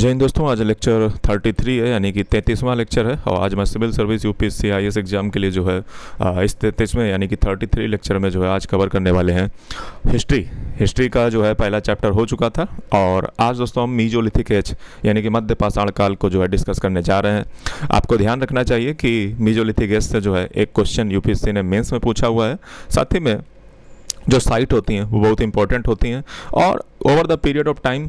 जय हिंद दोस्तों, आज लेक्चर 33 है, यानी कि 33वां लेक्चर है। और आज मैं civil service UPSC IAS exam के लिए जो है इस 33वें यानी कि 33 लेक्चर में जो है आज कवर करने वाले हैं हिस्ट्री का जो है पहला चैप्टर हो चुका था। और आज दोस्तों हम मीजोलिथिक एज यानी कि मध्य पाषाण काल को जो है डिस्कस करने जा रहे हैं। आपको ध्यान रखना चाहिए कि मीजोलिथिक एज से जो है एक क्वेश्चन यूपीएससी ने मेंस में पूछा हुआ है। साथ ही में जो साइट होती हैं वो बहुत इंपॉर्टेंट होती हैं, और over the period of time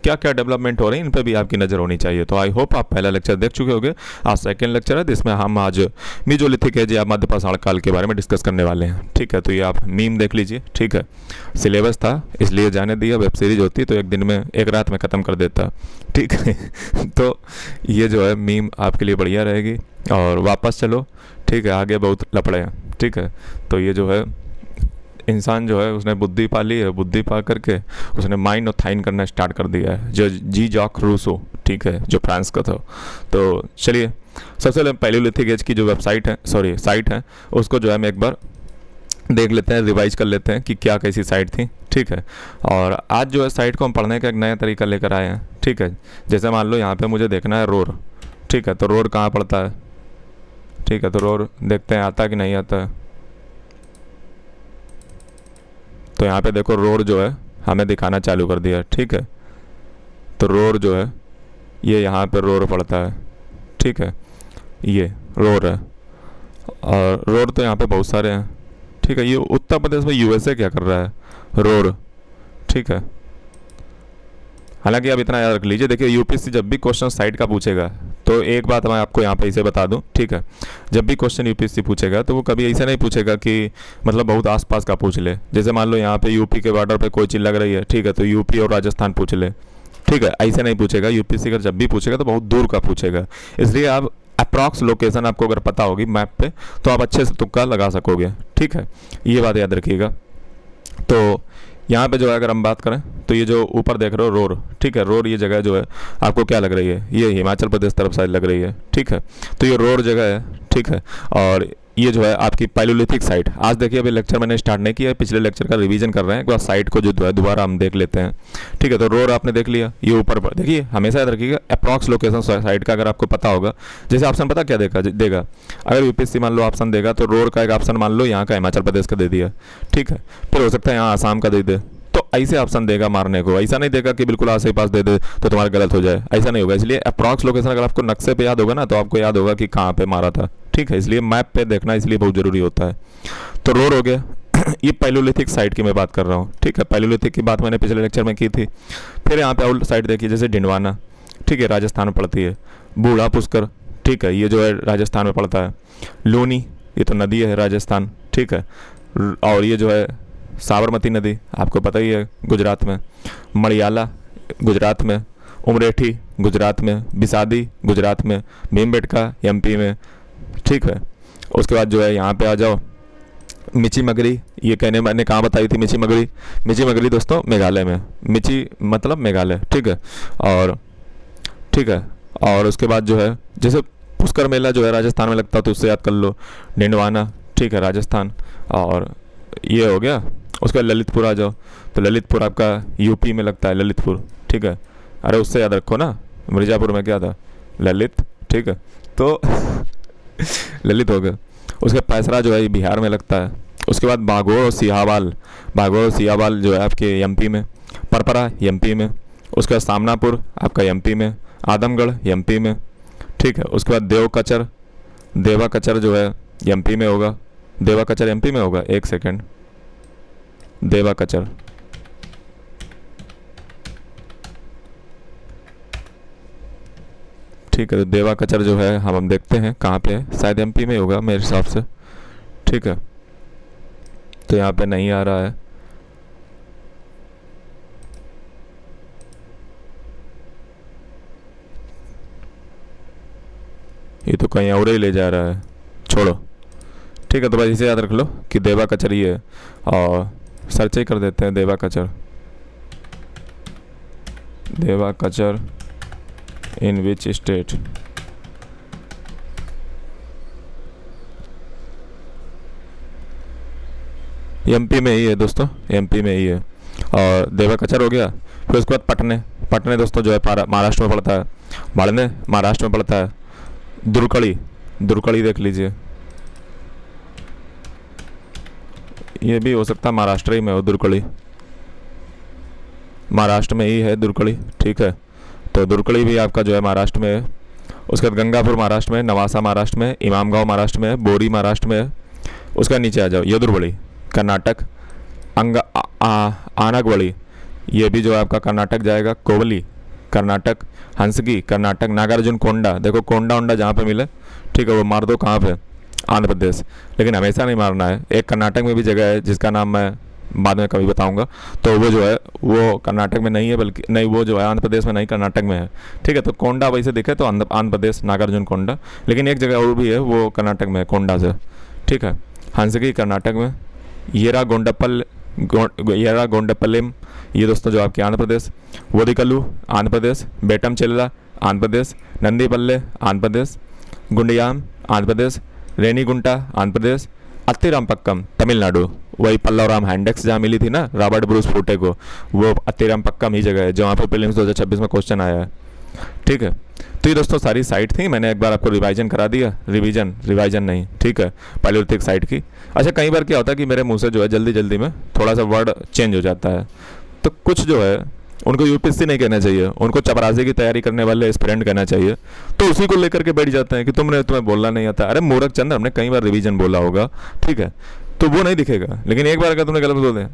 क्या क्या डेवलपमेंट हो रही है इन पे भी आपकी नज़र होनी चाहिए। तो आई होप आप पहला लेक्चर देख चुके होंगे। आज सेकंड लेक्चर है जिसमें हम आज मीजोलिथिक एज या मध्य पाषाण काल के बारे में डिस्कस करने वाले हैं। ठीक है, तो ये आप मीम देख लीजिए। ठीक है, सिलेबस था इसलिए जाने दिया, वेब सीरीज होती तो एक दिन में एक रात में ख़त्म कर देता। ठीक है तो ये जो है मीम आपके लिए बढ़िया रहेगी। और वापस चलो, ठीक है, आगे बहुत लफड़े हैं। ठीक है, तो ये जो है इंसान जो है उसने बुद्धि पा ली है, बुद्धि पा करके उसने माइंड और थाइन करना स्टार्ट कर दिया है, जो जी जॉक रूसो, ठीक है, जो फ्रांस का था। तो चलिए सबसे पहले पैलियोलिथिक एज की जो वेबसाइट है, सॉरी साइट है, उसको जो है हम एक बार देख लेते हैं, रिवाइज कर लेते हैं कि क्या कैसी साइट थी। ठीक है, और आज जो है साइट को हम पढ़ने का एक नया तरीका लेकर आए हैं। ठीक है, जैसे मान लो यहाँ पर मुझे देखना है रोर। ठीक है, तो रोर कहाँ पड़ता है? ठीक है, तो रोर देखते हैं आता कि नहीं आता है। तो यहाँ पे देखो रोड जो है हमें दिखाना चालू कर दिया। ठीक है, तो रोड जो है ये यहाँ पे रोड पड़ता है। ठीक है, ये रोड है, और रोड तो यहाँ पे बहुत सारे हैं। ठीक है, ये उत्तर प्रदेश में यूएसए क्या कर रहा है? रोड। ठीक है, हालांकि आप इतना याद रख लीजिए, देखिए यूपीएससी जब भी क्वेश्चन साइट का पूछेगा तो एक बात मैं आपको यहाँ पे इसे बता दूँ। ठीक है, जब भी क्वेश्चन यूपीएससी पूछेगा तो वो कभी ऐसा नहीं पूछेगा कि मतलब बहुत आसपास का पूछ ले। जैसे मान लो यहाँ पे यूपी के बॉर्डर पे कोई चीज़ लग रही है, ठीक है, तो यूपी और राजस्थान पूछ ले। ठीक है, ऐसे नहीं पूछेगा यूपीएससी, अगर जब भी पूछेगा तो बहुत दूर का पूछेगा। इसलिए आप अप्रॉक्स लोकेशन आपको अगर पता होगी मैप पे तो आप अच्छे से तुक्का लगा सकोगे। ठीक है, ये बात याद रखिएगा। तो यहाँ पे जो है अगर हम बात करें तो ये जो ऊपर देख रहे हो रोड, ठीक है, रोड ये जगह जो है आपको क्या लग रही है? ये हिमाचल प्रदेश तरफ साइड लग रही है। ठीक है, तो ये रोड जगह है। ठीक है, और ये जो है आपकी पैलियोलिथिक साइट। आज देखिए अभी लेक्चर मैंने स्टार्ट नहीं किया है, पिछले लेक्चर का रिवीजन कर रहे हैं, एक बार साइट को जो है दोबारा हम देख लेते हैं। ठीक है, तो रोड आपने देख लिया, ये ऊपर पर देखिए, हमेशा याद रखिएगा अप्रॉक्स लोकेशन साइट का अगर आपको पता होगा। जैसे ऑप्शन पता क्या देगा अगर यूपीएससी मान लो ऑप्शन देगा तो रोड का एक ऑप्शन मान लो यहाँ का हिमाचल प्रदेश का दे दिया। ठीक है, फिर हो सकता है यहाँ आसाम का दे दे, तो ऐसे ऑप्शन देगा मारने को। ऐसा नहीं देगा कि बिल्कुल आस पास दे दे तो तुम्हारा गलत हो जाए, ऐसा नहीं होगा। इसलिए अप्रॉक्स लोकेशन अगर आपको नक्शे पे याद होगा ना तो आपको याद होगा कि कहाँ पे मारा था। ठीक है, इसलिए मैप पे देखना इसलिए बहुत ज़रूरी होता है। तो रोड हो गया ये पैलियोलिथिक साइट की मैं बात कर रहा हूँ। ठीक है, पैलियोलिथिक की बात मैंने पिछले लेक्चर में की थी। फिर यहाँ पे और साइट देखिए, जैसे डिंडवाना, ठीक है, राजस्थान में पड़ती है। बूढ़ा पुष्कर, ठीक है, ये जो है राजस्थान में पड़ता है। लूनी, ये तो नदी है राजस्थान। ठीक है, और ये जो है साबरमती नदी आपको पता ही है गुजरात में। मड़ियाला गुजरात में, उमरेठी गुजरात में, बिसादी गुजरात में, भीमबेटका एमपी में। ठीक है, उसके बाद जो है यहाँ पे आ जाओ मिची मगरी, ये कहने मैंने कहाँ बताई थी मिची मगरी दोस्तों मेघालय में। मिची मतलब मेघालय। ठीक है, और ठीक है, और उसके बाद जो है जैसे पुष्कर मेला जो है राजस्थान में लगता है तो उससे याद कर लो डिंडवाना। ठीक है, राजस्थान, और ये हो गया। उसके बाद ललितपुर आ जाओ, तो ललितपुर आपका यूपी में लगता है ललितपुर। ठीक है, अरे उससे याद रखो ना, मिर्ज़ापुर में क्या था? ललित। ठीक है, तो ललित हो गया। उसके पैसरा जो है ये बिहार में लगता है। उसके बाद बागोर और सियावाल जो है आपके एमपी में। परपरा एमपी में। उसके बाद सामनापुर आपका एमपी में। आदमगढ़ एमपी में। ठीक है, उसके बाद देवा कचर जो है एमपी में होगा। देवा कचर एमपी में होगा, एक सेकेंड, देवा कचर, ठीक है, तो देवा कचर जो है हम देखते हैं कहाँ पे है, शायद एमपी में होगा मेरे हिसाब से। ठीक है, तो यहाँ पे नहीं आ रहा है। ये तो कहीं और ही ले जा रहा है, छोड़ो। ठीक है, तो बस इसे याद रख लो कि देवा कचर ही है, और सर्च ही कर देते हैं देवा कचर इन विच स्टेट। एमपी में ही है दोस्तों, एमपी में ही है। और देवा कचर हो गया। फिर फिर उसके बाद पटने, पटने दोस्तों जो है महाराष्ट्र में पड़ता है। भाड़ने महाराष्ट्र में पड़ता है। दुरकड़ी, दुरकड़ी देख लीजिए, ये भी हो सकता है महाराष्ट्र ही में हो, दुरकड़ी महाराष्ट्र में ही है दुरकड़ी, ठीक है। तो दुरकड़ी भी आपका जो है महाराष्ट्र में है। उसके बाद गंगापुर महाराष्ट्र में, नवासा महाराष्ट्र में, इमामगांव महाराष्ट्र में, बोरी महाराष्ट्र में है। उसका नीचे आ जाओ, यदुरवड़ी कर्नाटक, आनगवड़ी ये भी जो है आपका कर्नाटक जाएगा। कोवली कर्नाटक, हंसगी कर्नाटक, नागार्जुन कोंडा, देखो कोंडा ओंडा जहाँ पे मिले, ठीक है, वो मार दो कहाँ पे, आंध्र प्रदेश। लेकिन हमेशा नहीं मारना है। एक कर्नाटक में भी जगह है जिसका नाम मैं बाद में कभी बताऊंगा, तो वो जो है वो कर्नाटक में नहीं है, बल्कि नहीं, वो जो है आंध्र प्रदेश में नहीं, कर्नाटक में है, ठीक है। तो कोंडा वैसे दिखे तो आंध्र प्रदेश, नागार्जुन कोंडा, लेकिन एक जगह और भी है वो कर्नाटक में है, कोंडा से, ठीक है। हंसगी कर्नाटक में, येरा गोंडपल्लेम ये दोस्तों जो आपके आंध्र प्रदेश, वोदिकल्लू आंध्र प्रदेश, बेटमचेल्ला आंध्र प्रदेश, नंदीपल्ले आंध्र प्रदेश, गुंडियाम आंध्र प्रदेश, रेनीगुंटा आंध्र प्रदेश, अत्तिरामपक्कम तमिलनाडु, वही पल्लवराम हैंडेक्स जहाँ मिली थी ना रॉबर्ट ब्रूस फूटे को, वो अत्तिरामपक्कम ही जगह है जहाँ पर प्रीलिम्स 2026 में क्वेश्चन आया है, ठीक है। तो ये दोस्तों सारी साइट थी, मैंने एक बार आपको रिवाइजन करा दिया, रिवाइजन नहीं, ठीक है, पैलियोलिथिक साइट की। अच्छा, कई बार क्या होता है कि मेरे मुंह से जो है जल्दी जल्दी में थोड़ा सा वर्ड चेंज हो जाता है, तो कुछ जो है उनको यूपीएससी नहीं कहना चाहिए, उनको चपरासी की तैयारी करने वाले एस्पिरेंट कहना चाहिए, तो उसी को लेकर के बैठ जाते हैं कि तुम्हें बोलना नहीं आता। अरे मूर्ख चंद, हमने कई बार रिवीजन बोला होगा, ठीक है, तो वो नहीं दिखेगा, लेकिन एक बार अगर तुमने गलत बोल दिया,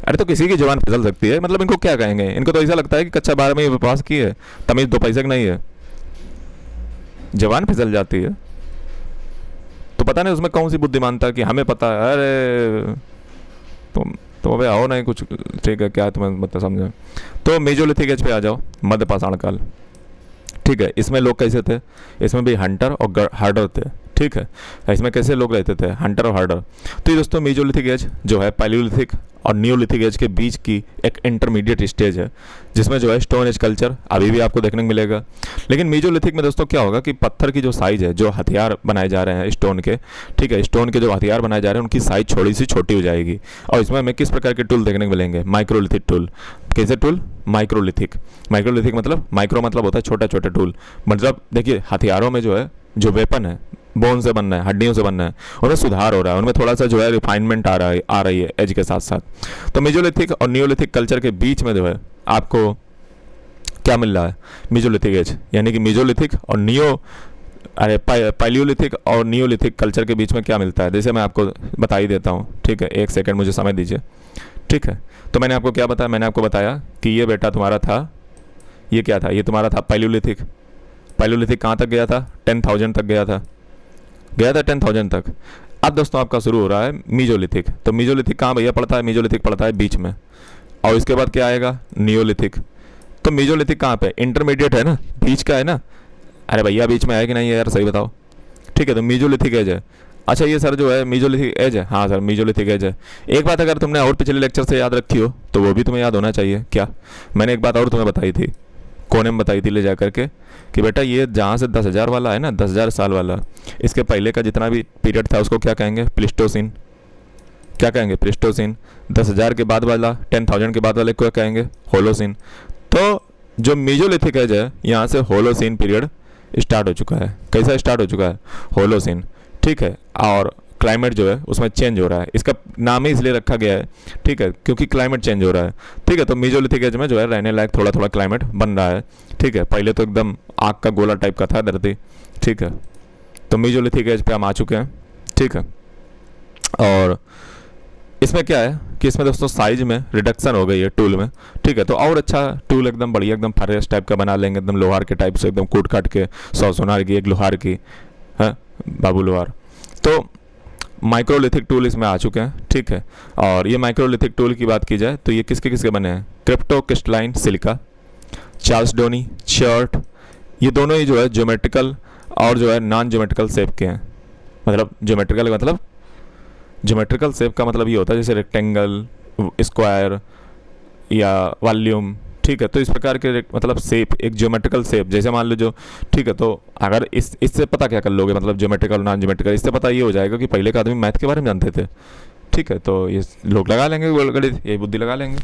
अरे तो किसी की जवान फिसल सकती है, मतलब इनको क्या कहेंगे, इनको तो ऐसा लगता है कि कक्षा 12 में पास की है, तमीज 2 पैसे की नहीं है, जवान फिसल जाती है। तो पता नहीं उसमें कौन सी बुद्धिमानता कि हमें पता है, अरे तुम अबे आओ नहीं कुछ, ठीक है, क्या तुम्हें मतलब समझा। तो मेजोलिथिक एज पे आ जाओ, मध्य पाषाण काल, ठीक है। इसमें लोग कैसे थे, इसमें भी हंटर और हार्डर थे, ठीक है। इसमें कैसे लोग रहते थे, हंटर और हार्डर। तो ये दोस्तों मेजोलिथिक एज जो है पैलियोलिथिक और नियोलिथिक एज के बीच की एक इंटरमीडिएट स्टेज है, जिसमें जो है स्टोन एज कल्चर अभी भी आपको देखने को मिलेगा। लेकिन मेजोलिथिक में दोस्तों क्या होगा कि पत्थर की जो साइज है, जो हथियार बनाए जा रहे हैं स्टोन के, ठीक है, स्टोन के जो हथियार बनाए जा रहे हैं उनकी साइज थोड़ी सी छोटी हो जाएगी। और इसमें हमें किस प्रकार के टूल देखने को मिलेंगे, माइक्रोलिथिक टूल। कैसे टूल, माइक्रोलिथिक, माइक्रोलिथिक मतलब माइक्रो मतलब होता है छोटा छोटा टूल, मतलब देखिए हथियारों में जो है जो वेपन है बोन से बनना है, हड्डियों से बनना है, उनमें सुधार हो रहा है, उनमें थोड़ा सा जो है रिफाइनमेंट आ रही है एज के साथ साथ। तो मेजोलिथिक और नियोलिथिक कल्चर के बीच में जो है आपको क्या मिल रहा है, मेजोलिथिक एज, यानी कि मेजोलिथिक और पैलियोलिथिक और नियोलिथिक कल्चर के बीच में क्या मिलता है, जैसे मैं आपको बता ही देता हूँ, ठीक है, एक सेकंड मुझे समय दीजिए, ठीक है। तो मैंने आपको क्या बताया, मैंने आपको बताया कि ये बेटा तुम्हारा था, ये क्या था, ये तुम्हारा था पैलियोलिथिक। पैलियोलिथिक कहाँ तक गया था, 10,000 तक गया था 10,000 तक। अब दोस्तों आपका शुरू हो रहा है मीजोलिथिक। तो मीजोलिथिक कहाँ भैया पड़ता है, मीजोलिथिक पड़ता है बीच में, और इसके बाद क्या आएगा, नियोलिथिक। तो मीजोलिथिक कहाँ पे, इंटरमीडिएट है ना, बीच का है ना। अरे भैया बीच में है कि नहीं है यार, सही बताओ, ठीक है। तो मीजोलिथिक एज है। अच्छा ये सर जो है मीजोलिथिक एज है, हाँ सर मीजोलिथिक एज है। एक बात अगर तुमने और पिछले लेक्चर से याद रखी हो तो वो भी तुम्हें याद होना चाहिए। क्या, मैंने एक बात और तुम्हें बताई थी, कोने में बताई थी ले जा करके, कि बेटा ये जहाँ से 10,000 वाला है ना, 10,000 साल वाला, इसके पहले का जितना भी पीरियड था उसको क्या कहेंगे, प्लिस्टोसिन। क्या कहेंगे, प्लिस्टोसिन। 10,000 के बाद वाला, 10,000 के बाद वाले को क्या कहेंगे, होलोसिन। तो जो मीजोलिथिक एज है, यहाँ से होलोसिन पीरियड स्टार्ट हो चुका है। कैसा स्टार्ट हो चुका है, होलोसिन, ठीक है। और क्लाइमेट जो है उसमें चेंज हो रहा है, इसका नाम ही इसलिए रखा गया है, ठीक है, क्योंकि क्लाइमेट चेंज हो रहा है, ठीक है। तो मीजोलिथिक एज में जो है रहने लायक थोड़ा थोड़ा क्लाइमेट बन रहा है, ठीक है। पहले तो एकदम आग का गोला टाइप का था धरती, ठीक है। तो मीजोलिथिक एज पे हम आ चुके हैं, ठीक है। और इसमें क्या है कि इसमें दोस्तों साइज में रिडक्शन हो गई है टूल में, ठीक है। तो और अच्छा टूल एकदम बढ़िया, एकदम फरेस टाइप का बना लेंगे, एकदम लोहार के टाइप से, एकदम कूट काट के 100 सोनार की 1 लोहार की है, बाबू लोहार। तो माइक्रोलिथिक टूल इसमें आ चुके हैं, ठीक है। और ये माइक्रोलिथिक टूल की बात की जाए तो ये किसके किसके बने हैं, क्रिप्टोक्रिस्टलाइन सिलिका, चार्ल्सडोनी, शर्ट, ये दोनों ही जो है ज्योमेट्रिकल और जो है नॉन ज्योमेट्रिकल शेप के हैं। मतलब ज्योमेट्रिकल शेप का मतलब ये होता है जैसे रेक्टेंगल, स्क्वायर या वॉल्यूम, ठीक है। तो इस प्रकार के मतलब शेप, एक ज्योमेट्रिकल शेप, जैसे मान लो, ठीक है। तो अगर इससे पता क्या कर लोगे, मतलब ज्योमेट्रिकल नॉन ज्योमेट्रिकल, इससे पता ये हो जाएगा कि पहले का आदमी मैथ के बारे में जानते थे, ठीक है। तो ये लोग लगा लेंगे गणित, यही बुद्धि लगा लेंगे।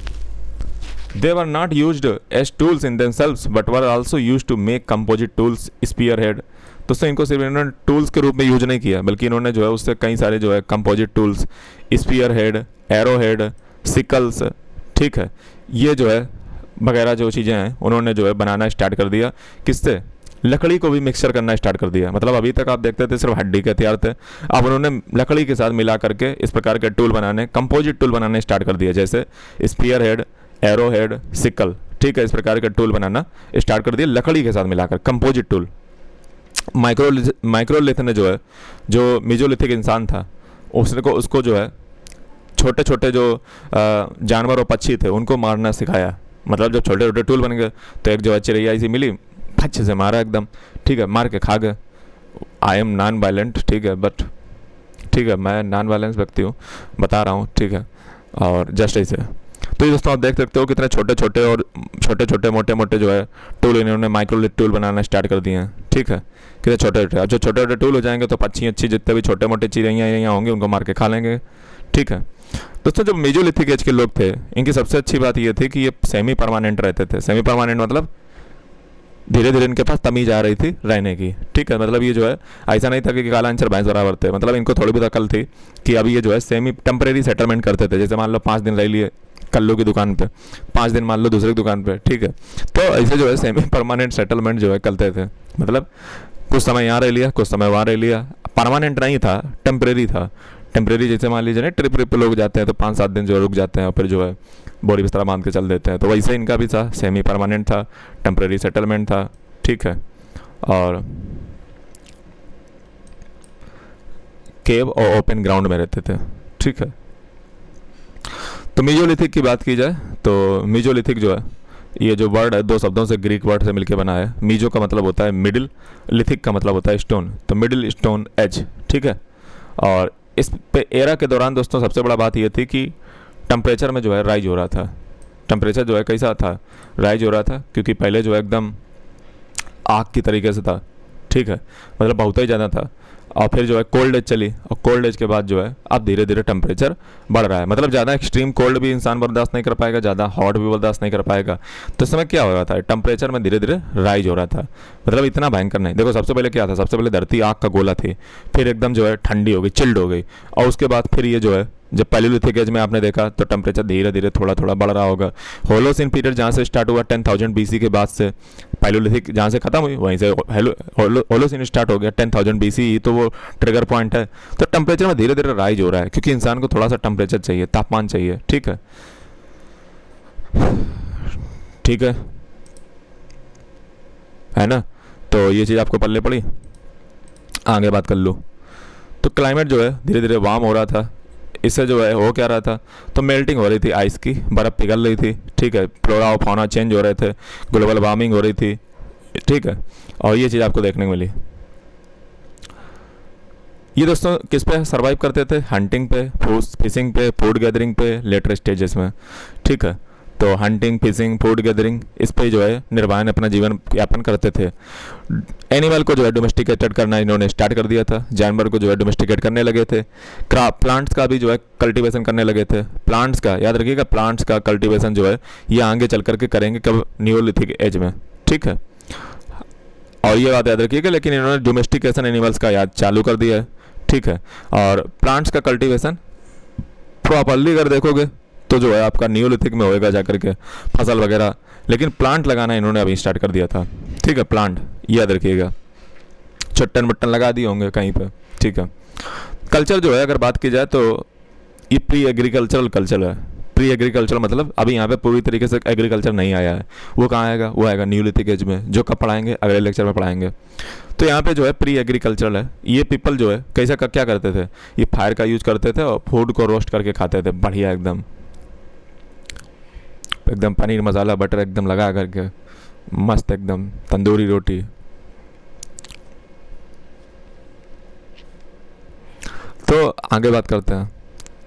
They were not used as tools in themselves but were also used to make composite tools spear head. दोस्तों इनको सिर्फ इन्होंने टूल्स के रूप में यूज नहीं किया, बल्कि इन्होंने जो है उससे कई सारे जो है composite tools, spear head, arrow head, sickles, ठीक है, ये जो है वगैरह जो चीज़ें हैं उन्होंने जो है बनाना स्टार्ट कर दिया। किससे? लकड़ी को भी मिक्सचर करना स्टार्ट कर दिया। मतलब अभी तक आप देखते थे सिर्फ हड्डी के हथियार थे, अब उन्होंने लकड़ी के साथ मिला करके इस प्रकार के टूल बनाने, कंपोजिट टूल बनाने स्टार्ट कर दिया, जैसे spear head, arrow head, sickle, ठीक है, इस प्रकार के टूल बनाना स्टार्ट कर दिया लकड़ी के साथ मिलाकर, कंपोजिट टूल। माइक्रोलिथ ने जो है, जो मेजोलिथिक इंसान था उसको जो है छोटे छोटे जो जानवर और पक्षी थे उनको मारना सिखाया। मतलब जब छोटे छोटे टूल बन गए तो एक जो है चिड़ैया सी मिली, फच से मारा एकदम, ठीक है, मार के खा गए। आई एम नॉन वायलेंट, ठीक है, बट ठीक है मैं नॉन वायलेंस व्यक्ति हूँ, बता रहा हूँ, ठीक है, और जस्ट ऐसे। तो ये दोस्तों आप देख सकते हो कितने छोटे छोटे और छोटे छोटे मोटे मोटे जो है टूल इन्होंने माइक्रोलिथ टूल बनाना स्टार्ट कर दिए हैं, ठीक है, कितने छोटे छोटे। अब जो छोटे छोटे टूल हो जाएंगे तो पक्षी अच्छी जितने भी छोटे मोटे चिड़ैया यहाँ होंगे उनको मार के खा लेंगे, ठीक है। दोस्तों जो मेजोलिथिक एज के लोग थे इनकी सबसे अच्छी बात ये थी कि ये सेमी परमानेंट रहते थे। सेमी परमानेंट मतलब धीरे धीरे इनके पास तमीज आ रही थी रहने की, ठीक है, मतलब ये जो है ऐसा नहीं था कि काला अंचर भैंस बराबर थे, मतलब इनको थोड़ी बहुत अकल थी कि अभी ये जो है सेमी टेम्परेरी सेटलमेंट करते थे। जैसे मान लो 5 दिन रह लिए कल्लू की दुकान पे, 5 दिन मान लो दूसरी दुकान पे, ठीक है, तो ऐसे जो है सेमी परमानेंट सेटलमेंट जो है करते थे। मतलब कुछ समय यहाँ रह लिया, कुछ समय वहाँ रह लिया, परमानेंट नहीं था, टेम्परेरी था। टेम्परेरी जैसे मान लीजिए ना ट्रिप पे लोग जाते हैं तो 5-7 दिन जो है रुक जाते हैं और फिर जो है बॉडी बिस्तरा बांध के चल देते हैं, तो वैसे इनका भी था, सेमी परमानेंट था, टेम्परेरी सेटलमेंट था, ठीक है। और केव और ओपन ग्राउंड में रहते थे, ठीक है। तो मेजोलिथिक की बात की जाए तो मेजोलिथिक जो है ये जो वर्ड है 2 शब्दों से, ग्रीक वर्ड से मिलकर बना है। मीजो का मतलब होता है मिडिल, लिथिक का मतलब होता है स्टोन, तो मिडिल स्टोन एज, ठीक है। और इस पे एरा के दौरान दोस्तों सबसे बड़ा बात ये थी कि टेम्परेचर में जो है राइज हो रहा था। टेम्परेचर जो है कैसा था, राइज हो रहा था, क्योंकि पहले जो है एकदम आग की तरीके से था, ठीक है, मतलब बहुत ही ज़्यादा था। और फिर जो है कोल्ड एज चली, और कोल्ड एज के बाद जो है अब धीरे धीरे टेम्परेचर बढ़ रहा है। मतलब ज़्यादा एक्सट्रीम कोल्ड भी इंसान बर्दाश्त नहीं कर पाएगा, ज़्यादा हॉट भी बर्दाश्त नहीं कर पाएगा। तो इस समय क्या हो रहा था, टेम्परेचर में धीरे धीरे राइज हो रहा था, मतलब इतना भयंकर नहीं। देखो सबसे पहले क्या था, सबसे पहले धरती आग का गोला थी, फिर एकदम जो है ठंडी हो गई, चिल्ड हो गई, और उसके बाद फिर ये जो है जब पैलियोलिथिक एज में आपने देखा तो टेम्परेचर धीरे धीरे थोड़ा थोड़ा बढ़ रहा होगा। होलोसिन पीरियड जहाँ से स्टार्ट हुआ 10,000 BC के बाद से, पैलियोलिथिक जहाँ से खत्म हुई वहीं से होलोसिन स्टार्ट हो गया 10,000 BC, तो वो ट्रिगर पॉइंट है। तो टेम्परेचर में धीरे धीरे राइज हो रहा है, क्योंकि इंसान को थोड़ा सा टेम्परेचर चाहिए, तापमान चाहिए, ठीक है, ठीक है ना। तो ये चीज़ आपको पल्ले पड़ी, आगे बात कर लो। तो क्लाइमेट जो है धीरे धीरे वार्म हो रहा था, इससे जो है हो क्या रहा था, तो मेल्टिंग हो रही थी आइस की, बर्फ़ पिघल रही थी, ठीक है, फ्लोरा और फौना चेंज हो रहे थे, ग्लोबल वार्मिंग हो रही थी, ठीक है। और ये चीज़ आपको देखने को मिली। ये दोस्तों किस पे सर्वाइव करते थे, हंटिंग पे, फिशिंग पे, फूड गैदरिंग पे लेटर स्टेजेस में, ठीक है। तो हंटिंग, फिशिंग, फूड गैदरिंग, इस पे जो है निर्वाहन अपना जीवन यापन करते थे। एनिमल को जो है डोमेस्टिकेटेड करना इन्होंने स्टार्ट कर दिया था, जानवर को जो है डोमेस्टिकेट करने लगे थे। प्लांट्स का भी जो है कल्टीवेशन करने लगे थे। प्लांट्स का याद रखिएगा, प्लांट्स का कल्टीवेशन जो है ये आगे चल करके करेंगे कब, नियोलिथिक एज में, ठीक है। और ये बात याद रखिएगा, लेकिन इन्होंने डोमेस्टिकेशन एनिमल्स का याद चालू कर दिया है, ठीक है। और प्लांट्स का कल्टीवेशन प्रॉपरली अगर देखोगे तो जो है आपका नियोलिथिक में होएगा जाकर के फसल वगैरह, लेकिन प्लांट लगाना इन्होंने अभी स्टार्ट कर दिया था, ठीक है। प्लांट याद रखिएगा, चट्टन बट्टन लगा दिए होंगे कहीं पे, ठीक है। कल्चर जो है अगर बात की जाए तो ये प्री एग्रीकल्चरल कल्चर है। प्री एग्रीकल्चर मतलब अभी यहाँ पे पूरी तरीके से एग्रीकल्चर नहीं आया है, वो कहाँ आएगा, वो आएगा नियोलिथिक एज में, जो कब पढ़ाएंगे, अगले लेक्चर में पढ़ाएंगे। तो यहाँ पे जो है प्री एग्रीकल्चरल है। ये पीपल जो है कैसा क्या करते थे, ये फायर का यूज करते थे और फूड को रोस्ट करके खाते थे, बढ़िया एकदम एकदम पनीर मसाला बटर एकदम लगा करके मस्त एकदम तंदूरी रोटी। तो आगे बात करते हैं।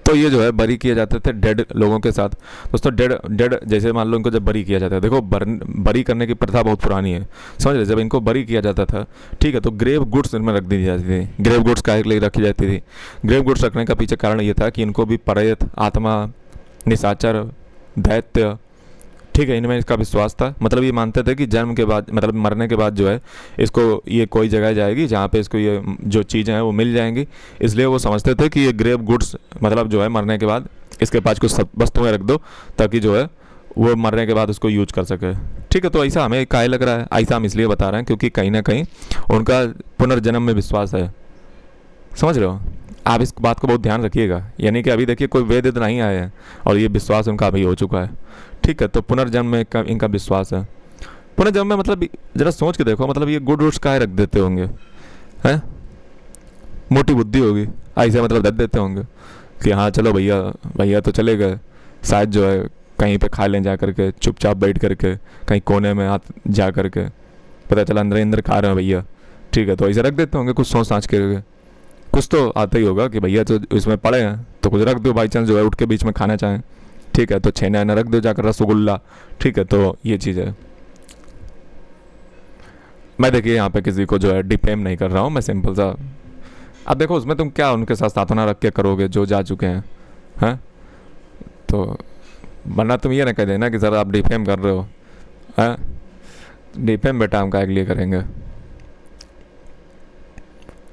तो ये जो है बरी किए जाते थे डेड लोगों के साथ। दोस्तों डेड जैसे मान लो इनको जब बरी किया जाता है, देखो बरी करने की प्रथा बहुत पुरानी है, समझ रहे। जब इनको बरी किया जाता था, ठीक है, तो ग्रेव गुड्स इनमें रख दी जाती थी। ग्रेव गुड्स काहे के लिए रखी जाती थी, ग्रेव गुड्स रखने का पीछे कारण ये था कि इनको भी प्रेत, आत्मा, निशाचर, दैत्य, ठीक है, इनमें इसका विश्वास था। मतलब ये मानते थे कि जन्म के बाद, मतलब मरने के बाद जो है इसको ये कोई जगह जाएगी जहाँ पे इसको ये जो चीज़ें हैं वो मिल जाएंगी। इसलिए वो समझते थे कि ये ग्रेव गुड्स, मतलब जो है मरने के बाद इसके पास कुछ वस्तुएं रख दो ताकि जो है वो मरने के बाद उसको यूज कर सके। ठीक है, तो ऐसा हमें काहे लग रहा है, ऐसा हम इसलिए बता रहे हैं क्योंकि कहीं ना कहीं उनका पुनर्जन्म में विश्वास है। समझ रहे हो? आप इस बात को बहुत ध्यान रखिएगा। यानी कि अभी देखिए कोई वेद तो नहीं आए हैं और ये विश्वास उनका अभी हो चुका है। ठीक है, तो पुनर्जन्म में इनका विश्वास है। पुनर्जन्म में मतलब जरा सोच के देखो, मतलब ये गुड रूट्स काहे रख देते होंगे हैं? मोटी बुद्धि होगी, ऐसे मतलब रख देते होंगे कि हाँ चलो भैया, भैया तो चले गए, शायद जो है कहीं पे खा लें जा करके, चुपचाप बैठ करके कहीं कोने में हाथ जा करके, पता चला अंदर अंदर खा रहे हैं भैया। ठीक है, तो ऐसे रख देते होंगे कुछ सोच साँच के। कुछ तो आता ही होगा कि भैया तो इसमें पड़े हैं तो कुछ रख दो, बाई चांस जो है उठ के बीच में खाना चाहें। ठीक है, तो छेना ना रख दो जाकर, रसगुल्ला। ठीक है, तो ये चीज़ है। मैं देखिए यहाँ पे किसी को जो है डिफेम नहीं कर रहा हूँ, मैं सिंपल सा, अब देखो उसमें तुम क्या उनके साथ साथना रख के करोगे जो जा चुके हैं तो वरना तुम ये ना कह देना कि सर आप डिफेम कर रहे हो। हैं? डिफेम बेटा हम काहे के लिए करेंगे,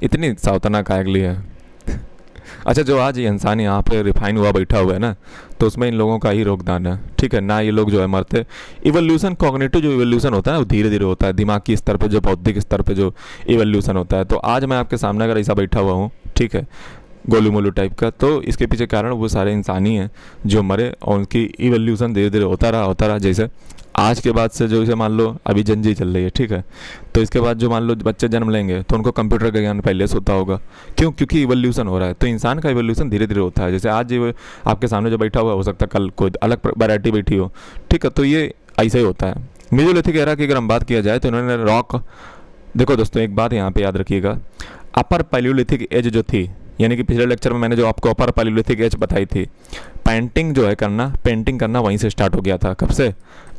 इतनी सावधाना काहे के लिए है? अच्छा, जो आज ये इंसान यहाँ पे रिफाइन हुआ बैठा हुआ है ना, तो उसमें इन लोगों का ही योगदान है। ठीक है ना, ये लोग जो है मरते, इवोल्यूशन, कॉग्निटिव जो इवोल्यूशन होता है वो धीरे धीरे होता है, दिमाग की स्तर पे, जो बौद्धिक स्तर पे जो इवोल्यूशन होता है। तो आज मैं आपके सामने अगर ऐसा बैठा हुआ हूँ, ठीक है, गोलू मोलू टाइप का, तो इसके पीछे कारण वो सारे इंसान ही हैं जो मरे और उनकी इवोल्यूशन धीरे धीरे होता रहा। जैसे आज के बाद से जो इसे मान लो अभी जनजी चल रही है, ठीक है, तो इसके बाद जो मान लो बच्चे जन्म लेंगे तो उनको कंप्यूटर का ज्ञान पहले से होता होगा। क्यों? क्योंकि इवोल्यूशन हो रहा है। तो इंसान का इवोल्यूशन धीरे धीरे होता है। जैसे आज जो आपके सामने जो बैठा हुआ हो सकता है कल कोई अलग वैरायटी बैठी हो। ठीक है, तो ये ऐसा ही होता है। मेसोलिथिक एरा की अगर हम बात किया जाए तो इन्होंने रॉक, देखो दोस्तों एक बात यहाँ पे याद रखिएगा, अपर पैलियोलिथिक एज जो थी, यानी कि पिछले लेक्चर में मैंने जो आपको अपर पैलियोलिथिक एज बताई थी, पेंटिंग जो है करना, पेंटिंग करना वहीं से स्टार्ट हो गया था। कब से?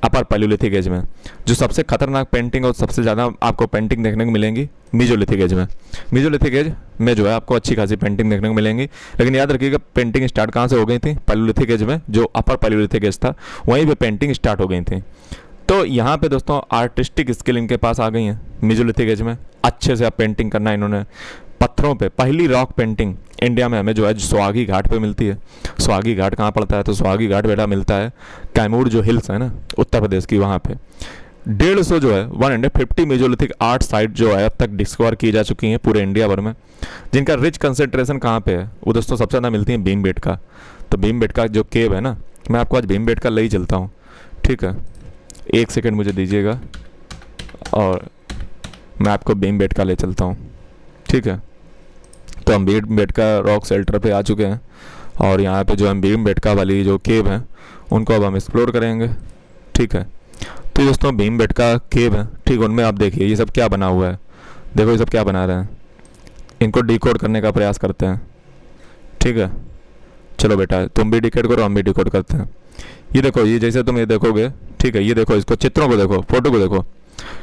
अपर पैलियोलिथिक एज में। जो सबसे खतरनाक पेंटिंग और सबसे ज़्यादा आपको पेंटिंग देखने को मिलेंगी मेसोलिथिक एज में। मेसोलिथिक एज में जो है आपको अच्छी खासी पेंटिंग देखने को मिलेंगी। लेकिन याद रखिएगा पेंटिंग स्टार्ट कहाँ से हो गई थी? पैलियोलिथिक एज में, जो अपर पैलियोलिथिक एज था वहीं पर पेंटिंग स्टार्ट हो गई थी। तो यहाँ पे दोस्तों आर्टिस्टिक स्किल इनके पास आ गई हैं मेसोलिथिक एज में। अच्छे से आप पेंटिंग करना इन्होंने पत्थरों पे, पहली रॉक पेंटिंग इंडिया में हमें जो है सुहागी घाट पे मिलती है। सुहागी घाट कहाँ पड़ता है? तो सुहागी घाट बेटा मिलता है कैमूर जो हिल्स है ना उत्तर प्रदेश की, वहाँ पे 150 जो है 150 मेसोलिथिक आर्ट साइट जो है अब तक डिस्कवर की जा चुकी हैं पूरे इंडिया भर में, जिनका रिच कंसेंट्रेशन कहाँ पे है? वो दोस्तों सबसे ज़्यादा मिलती है भीमबेटका। तो भीमबेटका जो केव है ना, मैं आपको आज भीमबेटका ले ही चलता हूँ। ठीक है, एक सेकेंड मुझे दीजिएगा और मैं आपको भीमबेटका ले चलता हूँ। ठीक है, तो हम भीमबेटका रॉक शेल्टर पे आ चुके हैं और यहाँ पे जो हम भीमबेटका वाली जो केव हैं उनको अब हम एक्सप्लोर करेंगे। ठीक है, तो दोस्तों भीमबेटका केव है, ठीक, उनमें आप देखिए ये सब क्या बना हुआ है। देखो ये सब क्या बना रहे हैं, इनको डिकोड करने का प्रयास करते हैं। ठीक है, चलो बेटा तुम भी डिकोड करो, हम भी डिकोड करते हैं। ये देखो, ये जैसे तुम ये देखोगे, ठीक है, ये देखो, इसको चित्रों को देखो, फोटो को देखो।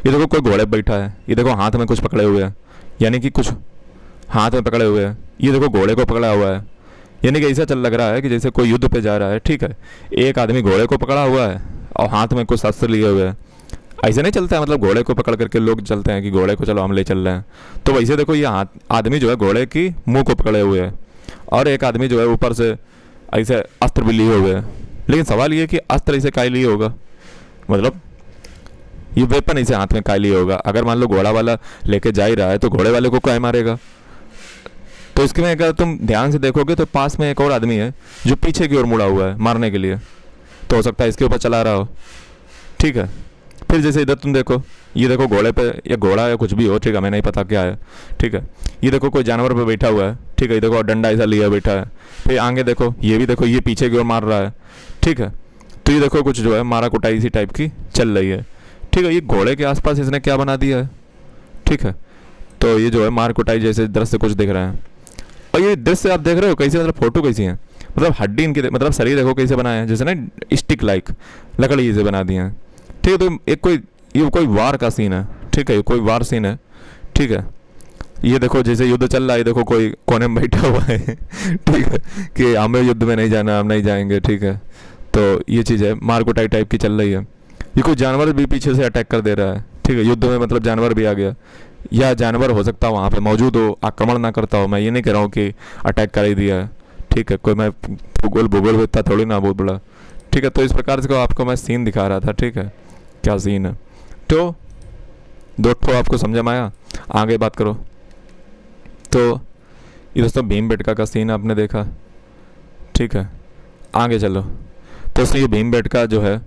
ये देखो कोई घोड़े पर बैठा है, ये देखो हाथ में कुछ पकड़े हुए हैं, यानी कि कुछ हाथ में पकड़े हुए हैं। ये देखो घोड़े को पकड़ा हुआ है, यानी कि ऐसा चल लग रहा है कि जैसे कोई युद्ध पे जा रहा है। ठीक है, एक आदमी घोड़े को पकड़ा हुआ है और हाथ में कुछ शस्त्र लिए हुए हैं। ऐसे नहीं चलता है, मतलब घोड़े को पकड़ करके लोग चलते हैं कि घोड़े को चलो हम ले चल रहे हैं। तो वैसे देखो ये हाथ आदमी जो है घोड़े की मुंह को पकड़े हुए है और एक आदमी जो है ऊपर से ऐसे अस्त्र भी लिए हुए है। लेकिन सवाल ये कि अस्त्र ऐसे काय लिए होगा, मतलब ये वेपन ऐसे हाथ में काय लिए होगा? अगर मान लो घोड़ा वाला लेके जा ही रहा है तो घोड़े वाले को काय मारेगा? तो इसके में अगर तुम ध्यान से देखोगे तो पास में एक और आदमी है जो पीछे की ओर मुड़ा हुआ है मारने के लिए, तो हो सकता है इसके ऊपर चला रहा हो। ठीक है, फिर जैसे इधर तुम देखो, ये देखो घोड़े पे या घोड़ा या कुछ भी हो, ठीक है, हमें नहीं पता क्या है। ठीक है, ये देखो कोई जानवर पे बैठा हुआ है। ठीक है, ये देखो डंडा ऐसा लिया बैठा है। फिर आगे देखो, ये भी देखो, ये पीछे की ओर मार रहा है। ठीक है, तो ये देखो कुछ जो है मारा कुटाई इसी टाइप की चल रही है। ठीक है, ये घोड़े के आसपास इसने क्या बना दिया है? ठीक है, तो ये जो है मार कुटाई जैसे दृश्य कुछ दिख रहा है। और ये दृश्य आप देख रहे हो कैसे, मतलब फोटो कैसी है, मतलब हड्डी इनकी, मतलब शरीर देखो कैसे बनाया है, जैसे ना स्टिक लाइक लकड़ी से बना दिए हैं। ठीक है, तो एक कोई ये कोई वार का सीन है। ठीक है, ये कोई वार सीन है। ठीक है, ये देखो जैसे युद्ध चल रहा है, देखो कोई कोने में बैठा हुआ है। ठीक है, कि हमें युद्ध में नहीं जाना, हम नहीं जाएंगे। ठीक है, तो ये चीज़ है, मारकुटाई टाइप की चल रही है। ये कोई जानवर भी पीछे से अटैक कर दे रहा है, ठीक है, युद्ध में मतलब जानवर भी आ गया, या जानवर हो सकता है वहाँ पे मौजूद हो, आक्रमण ना करता हो। मैं ये नहीं कह रहा हूँ कि अटैक कर ही दिया है, ठीक है, कोई मैं भूगोल भूगोल इतना थोड़ी ना बहुत बड़ा, ठीक है। तो इस प्रकार से को आपको मैं सीन दिखा रहा था, ठीक है, क्या सीन है। तो दोस्तों आपको समझ में आया, आगे बात करो। तो ये दोस्तों भीमबेटका का सीन आपने देखा, ठीक है, आगे चलो। तो इसमें ये भीमबेटका जो है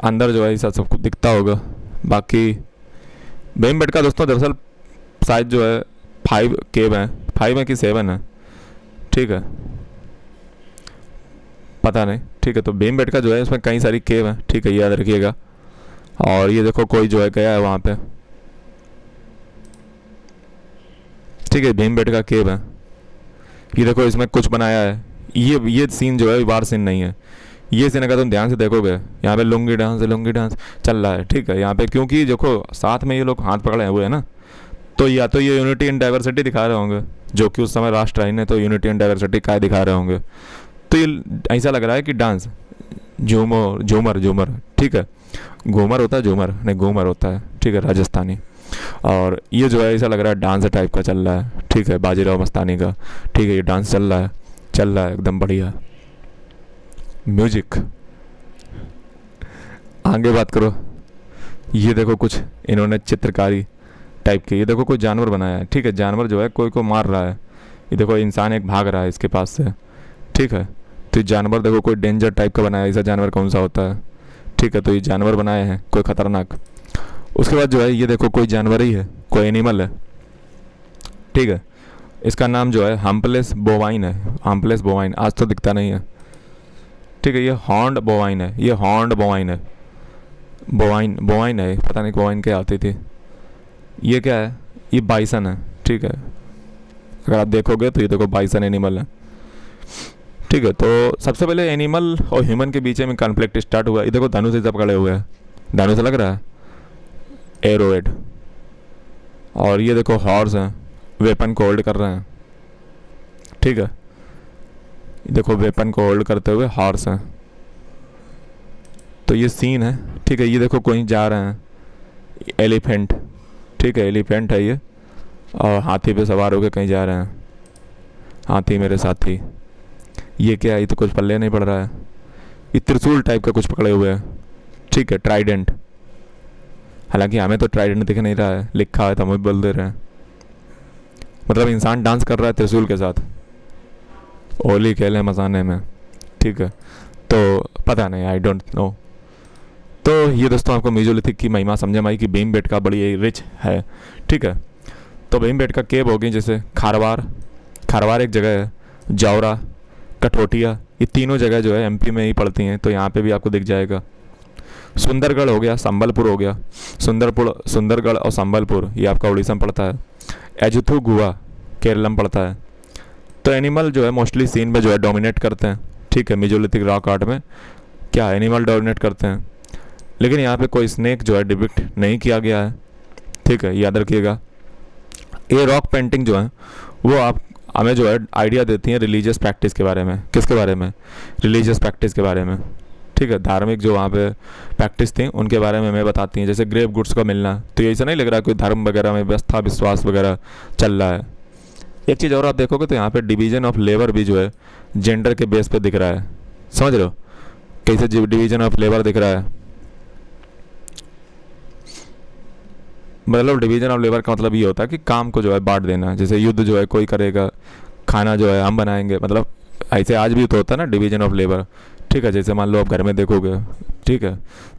अंदर जो है ऐसा सबको दिखता होगा। बाकी भीमबेटका दोस्तों दरअसल साइज जो है 5 केव है, 5 है कि 7 है, ठीक है, पता नहीं, ठीक है। तो भीमबेटका जो है इसमें कई सारी केव है, ठीक है, याद रखिएगा। और ये देखो कोई जो है गया है वहाँ पे, ठीक है, भीमबेटका केव है। ये देखो इसमें कुछ बनाया है। ये सीन जो है वार सीन नहीं है। ये सीन अगर तुम ध्यान से देखोगे, यहाँ पे लुंगी डांस चल रहा है, ठीक है, यहाँ पे, क्योंकि देखो साथ में ये लोग हाथ पकड़े हुए हैं ना, तो या तो ये यूनिटी एंड डाइवर्सिटी दिखा रहे होंगे, जो कि उस समय राष्ट्रहीन है, तो यूनिटी एंड डाइवर्सिटी क्या दिखा रहे होंगे। तो ये ऐसा लग रहा है कि डांस झूमर, ठीक है, घूमर होता है, झूमर नहीं घूमर होता है, ठीक है, राजस्थानी। और ये जो है ऐसा लग रहा है डांस टाइप का चल रहा है, ठीक है, बाजीराव मस्तानी का, ठीक है, ये डांस चल रहा है एकदम बढ़िया म्यूजिक। आगे बात करो। ये देखो कुछ इन्होंने चित्रकारी टाइप की, ये देखो कोई जानवर बनाया है, ठीक है, जानवर जो है कोई को मार रहा है। ये देखो इंसान एक भाग रहा है इसके पास से, ठीक है। तो ये जानवर देखो कोई डेंजर टाइप का बनाया है, ऐसा जानवर कौन सा होता है, ठीक है। तो ये जानवर बनाए हैं कोई ख़तरनाक। उसके बाद जो है ये देखो कोई जानवर ही है, कोई एनिमल है, ठीक है। इसका नाम जो है हम्पलेस बोवाइन है, हम्पलेस बोवाइन, आज तो दिखता नहीं है, ठीक है। ये हॉर्न्ड बोवाइन है, ये हॉर्न्ड बोवाइन है, बोवाइन है, पता नहीं बोवाइन क्या आती थी। ये क्या है, ये बाइसन है, ठीक है, अगर आप देखोगे तो ये देखो बाइसन एनिमल है, ठीक है। तो सबसे पहले एनिमल और ह्यूमन के बीच में कॉन्फ्लिक्ट स्टार्ट हुआ। ये देखो धनुष ऐसा पकड़े हुए हैं, धनुष लग रहा है, एरोहेड। और ये देखो हॉर्स हैं, वेपन को होल्ड कर रहे हैं, ठीक है, देखो वेपन को होल्ड करते हुए हॉर्स हैं। तो ये सीन है, ठीक है। ये देखो कोई जा रहे हैं, एलिफेंट, ठीक है, एलिफेंट है ये, और हाथी पे सवार होकर कहीं जा रहे हैं, हाथी मेरे साथी। ये क्या है, ये तो कुछ पल्ले नहीं पड़ रहा है। ये त्रिशूल टाइप का कुछ पकड़े हुए हैं, ठीक है, ट्राइडेंट। हालांकि हमें तो ट्राइडेंट दिख नहीं रहा है, लिखा है तो हम बोल दे रहे हैं। मतलब इंसान डांस कर रहा है त्रिशूल के साथ, होली खेले मसाने में, ठीक है। तो पता नहीं, आई डोंट नो। तो ये दोस्तों आपको मेसोलिथिक की महिमा समझ में आई कि भीमबेटका बड़ी रिच है, ठीक है। तो भीमबेटका केव होगी, जैसे खारवार एक जगह है, जावरा, कठोटिया, ये तीनों जगह जो है एमपी में ही पड़ती हैं, तो यहाँ पे भी आपको दिख जाएगा। सुंदरगढ़ हो गया, संबलपुर हो गया, सुंदरगढ़ और संबलपुर ये आपका उड़ीसा में पड़ता है। एजुथु गुआ केरल में पड़ता है। तो एनिमल जो है मोस्टली सीन में जो है डोमिनेट करते हैं, ठीक है, मेसोलिथिक रॉक आर्ट में क्या एनिमल डोमिनेट करते हैं। लेकिन यहाँ पे कोई स्नेक जो है डिपिक्ट नहीं किया गया है, ठीक है, याद रखिएगा। ये रॉक पेंटिंग जो है वो आप हमें जो है आइडिया देती हैं रिलीजियस प्रैक्टिस के बारे में। किसके बारे में, रिलीजियस प्रैक्टिस के बारे में, ठीक है, धार्मिक जो वहाँ पे प्रैक्टिस थी उनके बारे में हमें बताती हैं। जैसे ग्रेव गुड्स का मिलना, तो ये ऐसा नहीं लग रहा कोई धर्म वगैरह में व्यवस्था विश्वास वगैरह चल रहा है। एक चीज़ और आप देखोगे तो यहाँ पे डिवीजन ऑफ लेबर भी जो है जेंडर के बेस पे दिख रहा है, समझ रहे हो कैसे डिवीजन ऑफ लेबर दिख रहा है। मतलब डिवीजन ऑफ लेबर का मतलब ये होता है कि काम को जो है बांट देना। जैसे युद्ध जो है कोई करेगा, खाना जो है हम बनाएंगे, मतलब ऐसे आज भी तो होता है ना डिवीजन ऑफ लेबर, ठीक है। जैसे मान लो आप घर में देखोगे, ठीक है,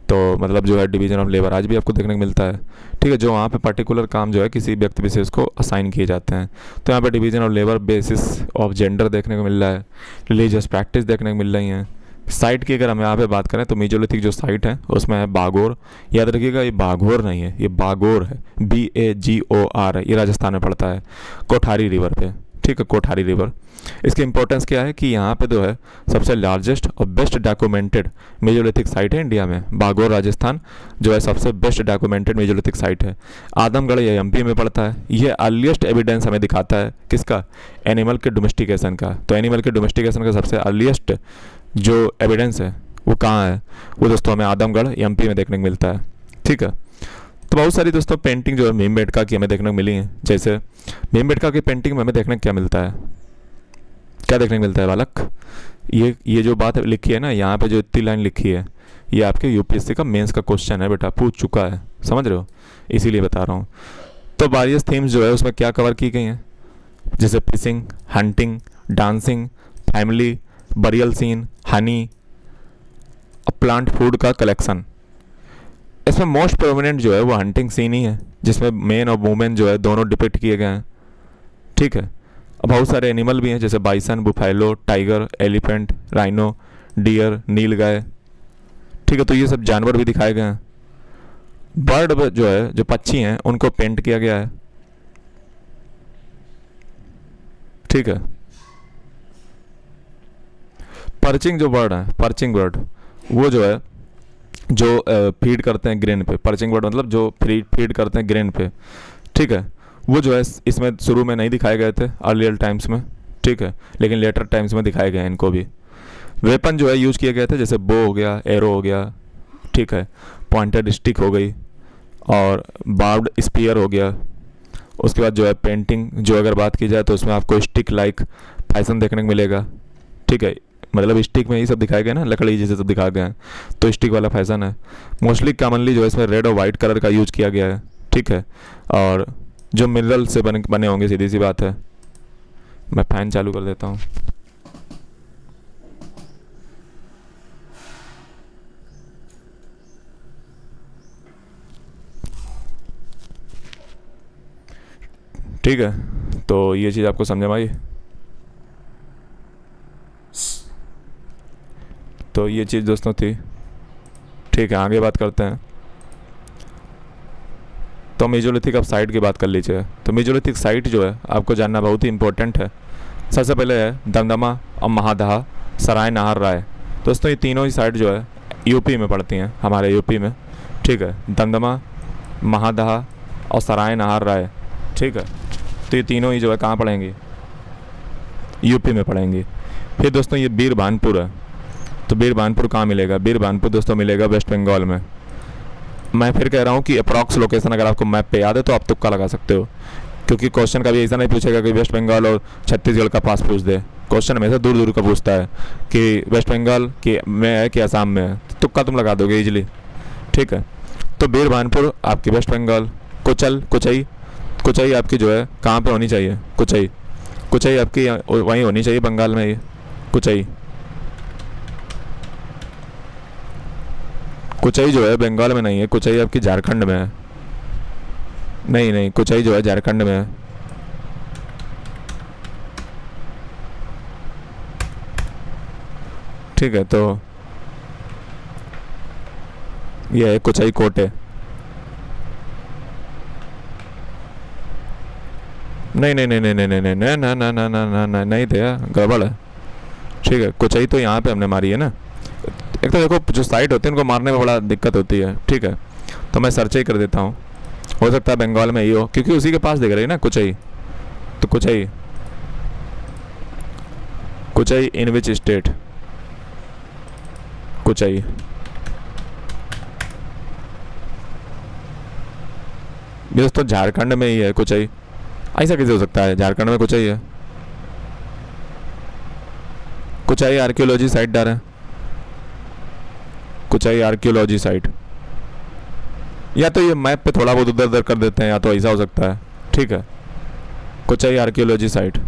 तो मतलब जो है डिवीजन ऑफ लेबर आज भी आपको देखने को मिलता है, ठीक है। जो वहाँ पे पर्टिकुलर काम जो है किसी व्यक्ति विशेष को असाइन किए जाते हैं, तो यहाँ पे division of labour basis of gender देखने को मिल रहा है, रिलीजियस प्रैक्टिस देखने को मिल रही हैं। साइट की अगर हम यहाँ पे बात करें तो मेसोलिथिक जो साइट है उसमें है बागोर। याद रखिएगा ये बाघोर नहीं है, ये बागोर है, BAGOR है, ये राजस्थान में पड़ता है, कोठारी रिवर पे, ठीक है, कोठारी रिवर। इसकी इंपॉर्टेंस क्या है कि यहाँ पे जो है सबसे लार्जेस्ट और बेस्ट डॉक्यूमेंटेड मेसोलिथिक साइट है इंडिया में। बागोर राजस्थान जो है सबसे बेस्ट डॉक्यूमेंटेड मेसोलिथिक साइट है। आदमगढ़ ये MP में पड़ता है। ये अर्लीस्ट एविडेंस हमें दिखाता है किसका, एनिमल के डोमेस्टिकेशन का। तो एनिमल के डोमेस्टिकेशन का सबसे अर्लीस्ट जो एविडेंस है वो कहाँ है, वो दोस्तों हमें आदमगढ़ एमपी में देखने को मिलता है। ठीक है, तो बहुत सारी दोस्तों पेंटिंग जो है भीमबेटका की हमें देखने को मिली है। जैसे भीमबेटका की पेंटिंग में हमें देखने को क्या मिलता है, क्या देखने को मिलता है बालक, ये जो बात लिखी है ना यहाँ पे, जो इतनी लाइन लिखी है, ये आपके यूपीएससी का मेंस का क्वेश्चन है बेटा, पूछ चुका है, समझ रहे हो, इसीलिए बता रहा हूँ। तो वेरियस थीम्स जो है उसमें क्या कवर की गई हैं, जैसे fishing, hunting, dancing, family, burial scene, honey, plant food का कलेक्शन। इसमें मोस्ट प्रोमिनेंट जो है वो हंटिंग सीन ही है, जिसमें मेन और वुमेन जो है दोनों डिपिक्ट किए गए हैं। ठीक है, अब बहुत सारे एनिमल भी हैं, जैसे bison, buffalo, tiger, elephant, rhino, deer, नीलगाय। ठीक है, तो ये सब जानवर भी दिखाए गए हैं। बर्ड जो है, जो पक्षी हैं, उनको पेंट किया गया है। ठीक है, पर्चिंग जो बर्ड है, पर्चिंग बर्ड, वो जो है जो फीड करते हैं ग्रेन पे, पर्चिंग बर्ड मतलब जो फीड करते हैं ग्रेन पे। ठीक है, वो जो है इसमें शुरू में नहीं दिखाए गए थे अर्लियर टाइम्स में। ठीक है, लेकिन लेटर टाइम्स में दिखाए गए हैं इनको भी। वेपन जो है यूज़ किए गए थे, जैसे बो हो गया, एरो हो गया, ठीक है, पॉइंटेड स्टिक हो गई, और बार्ब्ड स्पीयर हो गया। उसके बाद जो है पेंटिंग जो अगर बात की जाए तो उसमें आपको स्टिक लाइक फैशन देखने को मिलेगा। ठीक है, मतलब स्टिक में ही सब दिखाए गए ना, लकड़ी जैसे सब दिखाए गए हैं, तो स्टिक वाला फैशन है। मोस्टली कॉमनली जो है इसमें रेड और वाइट कलर का यूज किया गया है। ठीक है, और जो मिनरल से बने होंगे, सीधी सी बात है। मैं फैन चालू कर देता हूँ। ठीक है, तो ये चीज़ आपको समझ में आई। तो ये चीज़ दोस्तों थी। ठीक है, आगे बात करते हैं। तो मेजोलिथिक अब साइट की बात कर लीजिए। तो मेजोलिथिक साइट जो है आपको जानना बहुत ही इंपॉर्टेंट है। सबसे पहले है दमदमा और महादहा, सराय नाहर राय। दोस्तों ये तीनों ही साइट जो है यूपी में पड़ती हैं, हमारे यूपी में। ठीक है, दमदमा, महादहा और सराय नाहर राय। ठीक है, तो ये तीनों ही जो है कहाँ पड़ेंगी, यूपी में पड़ेंगी। फिर दोस्तों ये बीरभानपुर है। तो बीरभानपुर कहाँ मिलेगा, बीरभानपुर दोस्तों मिलेगा वेस्ट बंगाल में। मैं फिर कह रहा हूँ कि अप्रॉक्स लोकेशन अगर आपको मैप पे याद है तो आप तुक्का लगा सकते हो, क्योंकि क्वेश्चन कभी ऐसा नहीं पूछेगा कि वेस्ट बंगाल और छत्तीसगढ़ का पास पूछ दे। क्वेश्चन हमेशा दूर दूर का पूछता है कि वेस्ट बंगाल की में है कि असम में है, तो तुक्का तुम लगा दोगे इजीली। ठीक है, तो बीरभानपुर आपकी वेस्ट बंगाल। कुचई आपकी जो है कहाँ पे होनी चाहिए, कुचई आपकी वहीं होनी चाहिए, बंगाल में ही कुचई जो है बंगाल में नहीं है, कुचई आपकी झारखंड में है। नहीं, कुचई जो है झारखंड में है। ठीक है, तो ये है कुचई कोटे। नहीं, नहीं थे, गड़बड़ है। ठीक है, कुचई तो यहाँ पे हमने मारी है ना। एक तो देखो जो साइट होती है उनको मारने में बड़ा दिक्कत होती है। ठीक है, तो मैं सर्च ही कर देता हूँ, हो सकता है बंगाल में ही हो, क्योंकि उसी के पास दिख रही है ना कुचई। तो कुचई इन विच स्टेट, कुचई दोस्तों झारखंड में ही है कुचई। ऐसा कैसे हो सकता है, झारखंड में कुचई है। कुचई आर्कियोलॉजी साइट डाल रहे हैं, कुचई आर्कियोलॉजी साइट। या तो ये मैप पे थोड़ा बहुत उधर उधर कर देते हैं, या तो ऐसा हो सकता है। ठीक है, कुचई आर्कियोलॉजी साइट।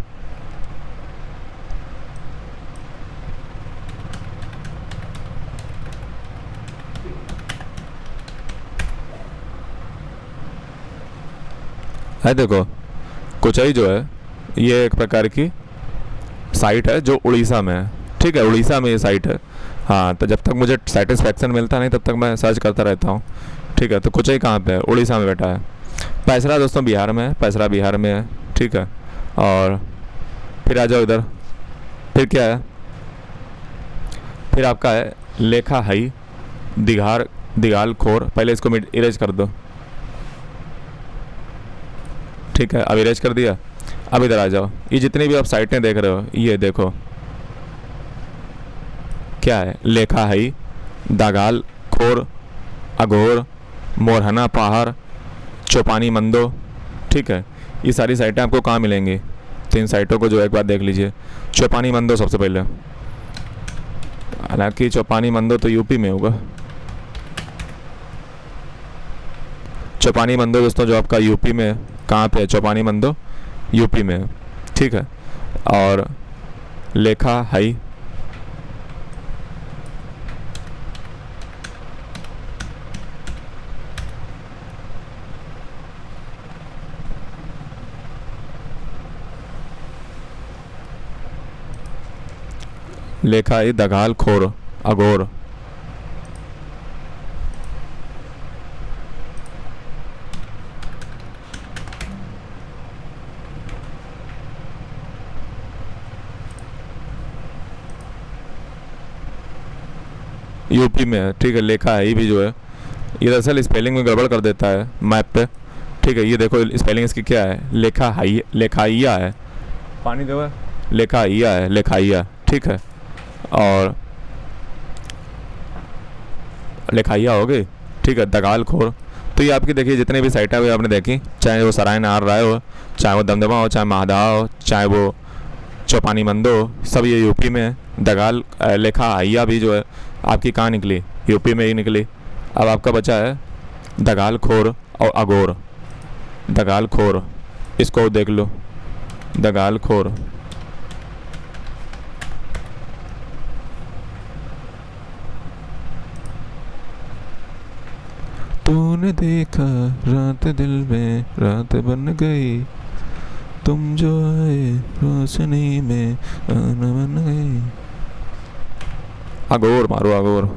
है देखो, कुचई जो है ये एक प्रकार की साइट है जो उड़ीसा में है। ठीक है, उड़ीसा में ये साइट है। हाँ, तो जब तक मुझे सेटिस्फैक्शन मिलता नहीं तब तक मैं सर्च करता रहता हूँ। ठीक है, तो कुचई कहाँ पे है, उड़ीसा में बैठा है। पैसरा दोस्तों बिहार में है, पैसरा बिहार में है। ठीक है, और फिर आ जाओ इधर, फिर क्या है, फिर आपका है लेखा हाई, दिगाल खोर। पहले इसको इरेज कर दो। ठीक है, अब इरेज कर दिया। अब इधर आ जाओ, ये जितनी भी आप साइटें देख रहे हो, ये देखो, क्या है, लेखा हई, दागाल खोर, अघोर, मोरहना पहाड़, चौपानी मंदो। ठीक है, ये सारी साइटें आपको कहाँ मिलेंगी, तो इन साइटों को जो है एक बार देख लीजिए। चौपानी मंदो सबसे पहले, हालांकि चौपानी मंदो तो यूपी में होगा। चौपानी मंदो दोस्तों जो आपका यूपी में है, कहाँ पे है चौपानी मंदो, यूपी में है। ठीक है, और लेखा हई, लेखा हई, दगाल खोर, अघोर। यूपी में है। ठीक है, लेखा है, ये भी जो है ये दरअसल स्पेलिंग में गड़बड़ कर देता है मैप पे। ठीक है, ये देखो स्पेलिंग इसकी क्या है, लेखा हाई, लेखाइया है, पानी दो है, लेखाइया है, लेखाइया। ठीक है, और लेखाइया हो गई। ठीक है, दगाल खोर। तो ये आपकी देखिए जितने भी साइटें हुई आपने देखी, चाहे वो सराय नार राय हो, चाहे वो दमदमा हो, चाहे महादा हो, चाहे वो चौपानी मंदो हो, सब ये यूपी में है। दगाल लेखा आइया भी जो है आपकी कहाँ निकली, यूपी में ही निकली। अब आपका बचा है दगाल खोर और अघोर। दगाल खोर, इसको देख लो, दगाल खोर। तूने देखा रात दिल में रात बन गई, तुम जो आए रोशनी में आना बन गई। अघोर मारो, अघोर।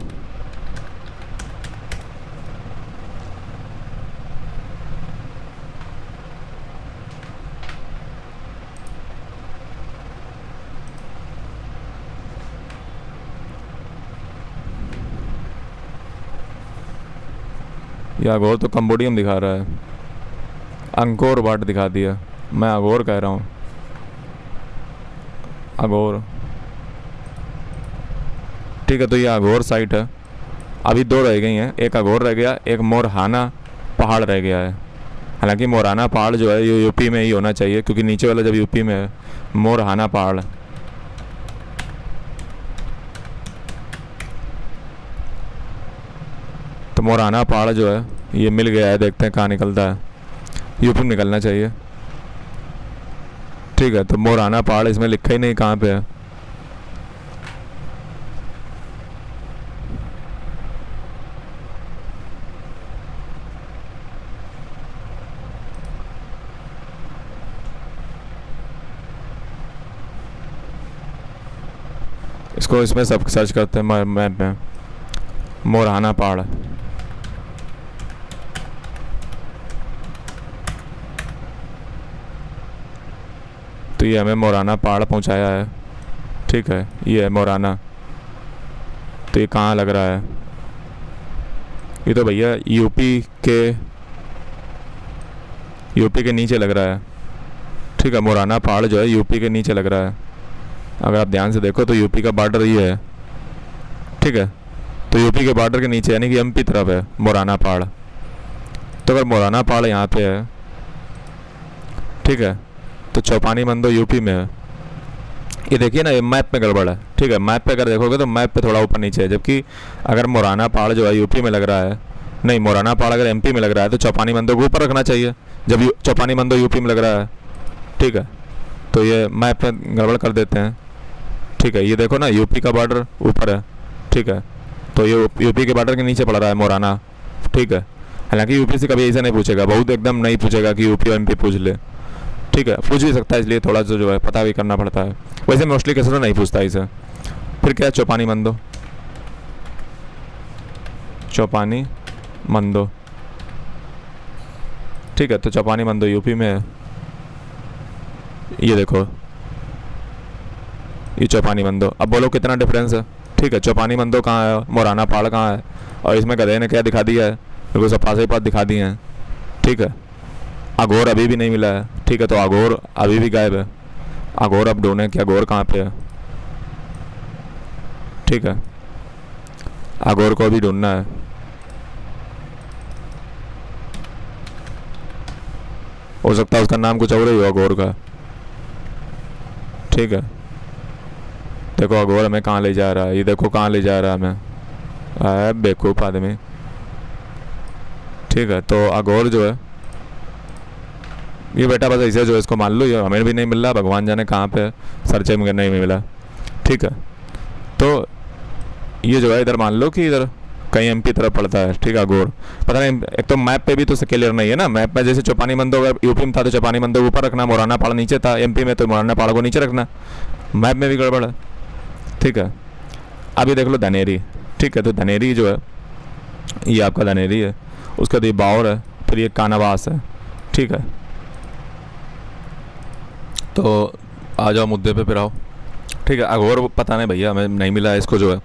ये अघोर तो कंबोडियम दिखा रहा है, अंकोर वाट दिखा दिया, मैं अघोर कह रहा हूँ, अघोर। ठीक है, तो ये अघोर साइट है। अभी दो रह गई हैं, एक अघोर रह गया, एक मोरहाना पहाड़ रह गया है। हालांकि मोरहाना पहाड़ जो है ये यूपी में ही होना चाहिए, क्योंकि नीचे वाला जब यूपी में है, मोरहाना पहाड़। तो मोरहाना पहाड़ जो है ये मिल गया है, देखते हैं कहाँ निकलता है, यूपी में निकलना चाहिए। ठीक है, तो मोरहाना पहाड़ इसमें लिखा ही नहीं कहाँ पे है। इसको इसमें सब सर्च करते हैं मैप में, मोरहाना पहाड़। तो ये हमें मोरहाना पहाड़ पहुंचाया है। ठीक है, ये है मोरहाना। तो ये कहाँ लग रहा है, ये तो भैया यूपी के नीचे लग रहा है। ठीक है, मोरहाना पहाड़ जो है यूपी के नीचे लग रहा है। अगर आप ध्यान से देखो तो यूपी का बॉर्डर ये है। ठीक है, तो यूपी के बॉर्डर के नीचे यानी कि एमपी तरफ है मोरहाना पहाड़। तो अगर मोरहाना पहाड़ यहाँ पे है, ठीक है, तो चौपानी मंदो यूपी में है। ये देखिए ना, ये मैप में गड़बड़ है। ठीक है, मैप पे अगर देखोगे तो मैप पे थोड़ा ऊपर नीचे है, जबकि अगर मोरहाना पहाड़ जो है यूपी में लग रहा है, नहीं मोरहाना पहाड़ अगर एमपी में लग रहा है तो चौपानी मंदो को ऊपर रखना चाहिए, जब चौपानी मंदो यूपी में लग रहा है। ठीक है, तो ये मैप में गड़बड़ कर देते हैं। ठीक है, ये देखो ना, यूपी का बॉर्डर ऊपर है। ठीक है, तो ये यूपी के बॉर्डर के नीचे पड़ रहा है मोरहाना। ठीक है, हालांकि यूपी से कभी ऐसा नहीं पूछेगा, बहुत एकदम नहीं पूछेगा कि यूपी और एमपी पूछ ले। ठीक है, पूछ भी सकता है, इसलिए थोड़ा सा जो है पता भी करना पड़ता है। वैसे मोस्टली किसी नहीं पूछता इसे। फिर क्या है, चौपानी मंदो, चौपानी मंदो। ठीक है, तो चौपानी मंदो यूपी में है। ये देखो, ये चौपानी मंदो। अब बोलो कितना डिफरेंस है। ठीक है, चौपानी मंदो कहाँ है, मोरहाना पहाड़ कहाँ है, और इसमें गधे ने क्या दिखा दिया है, बिल्कुल सफा से पास दिखा दिए हैं। ठीक है, अघोर अभी भी नहीं मिला है। ठीक है, तो अघोर अभी भी गायब है। अघोर अब ढूंढें कि अघोर कहाँ पे है। ठीक है। अघोर को भी ढूंढना है। हो सकता है उसका नाम कुछ और ही हो अघोर का। ठीक है, देखो अघोर हमें कहाँ ले जा रहा है, ये देखो कहाँ ले जा रहा है हमें, बेवकूफ़ आदमी। ठीक है, तो अघोर जो है ये बेटा बस ऐसे जो है इसको मान लो, ये हमें भी नहीं मिल रहा, भगवान जाने कहाँ पे सर्चिंग में नहीं मिला। ठीक है, तो ये जो है इधर मान लो कि इधर कहीं एमपी तरफ पड़ता है। ठीक है, अघोर पता नहीं, एक तो मैप पे भी तो क्लियर नहीं है ना। मैप में जैसे चौपानी मंदो अगर यूपी में था तो चौपानी मंदो ऊपर रखना, मोराना पहाड़ नीचे था एमपी में तो मोराना पहाड़ को नीचे रखना। मैप में भी गड़बड़ है। ठीक है, अभी देख लो धनेरी। ठीक है, तो धनेरी जो है ये आपका धनेरी है, उसके बाद ये बावर है, फिर ये कानावास है। ठीक है, तो आ जाओ मुद्दे पे फिर आओ। ठीक है, अघोर पता नहीं भैया, हमें नहीं मिला इसको जो है,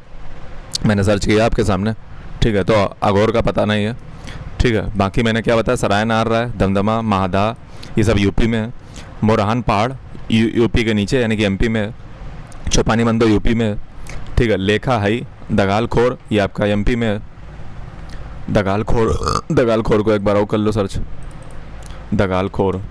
मैंने सर्च किया आपके सामने। ठीक है, तो अघोर का पता नहीं है। ठीक है, बाकी मैंने क्या बताया, सराय नार रहा है, दमदमा, महादा, ये सब यूपी में है। मोरहान पहाड़ यूपी के नीचे यानी कि एमपी में है। चौपानी मंदो यूपी में है। ठीक है, लेखा हाई, दगाल खोर ये आपका एमपी में है। दगाल खोर को एक बार और कर लो सर्च, दगाल खोर।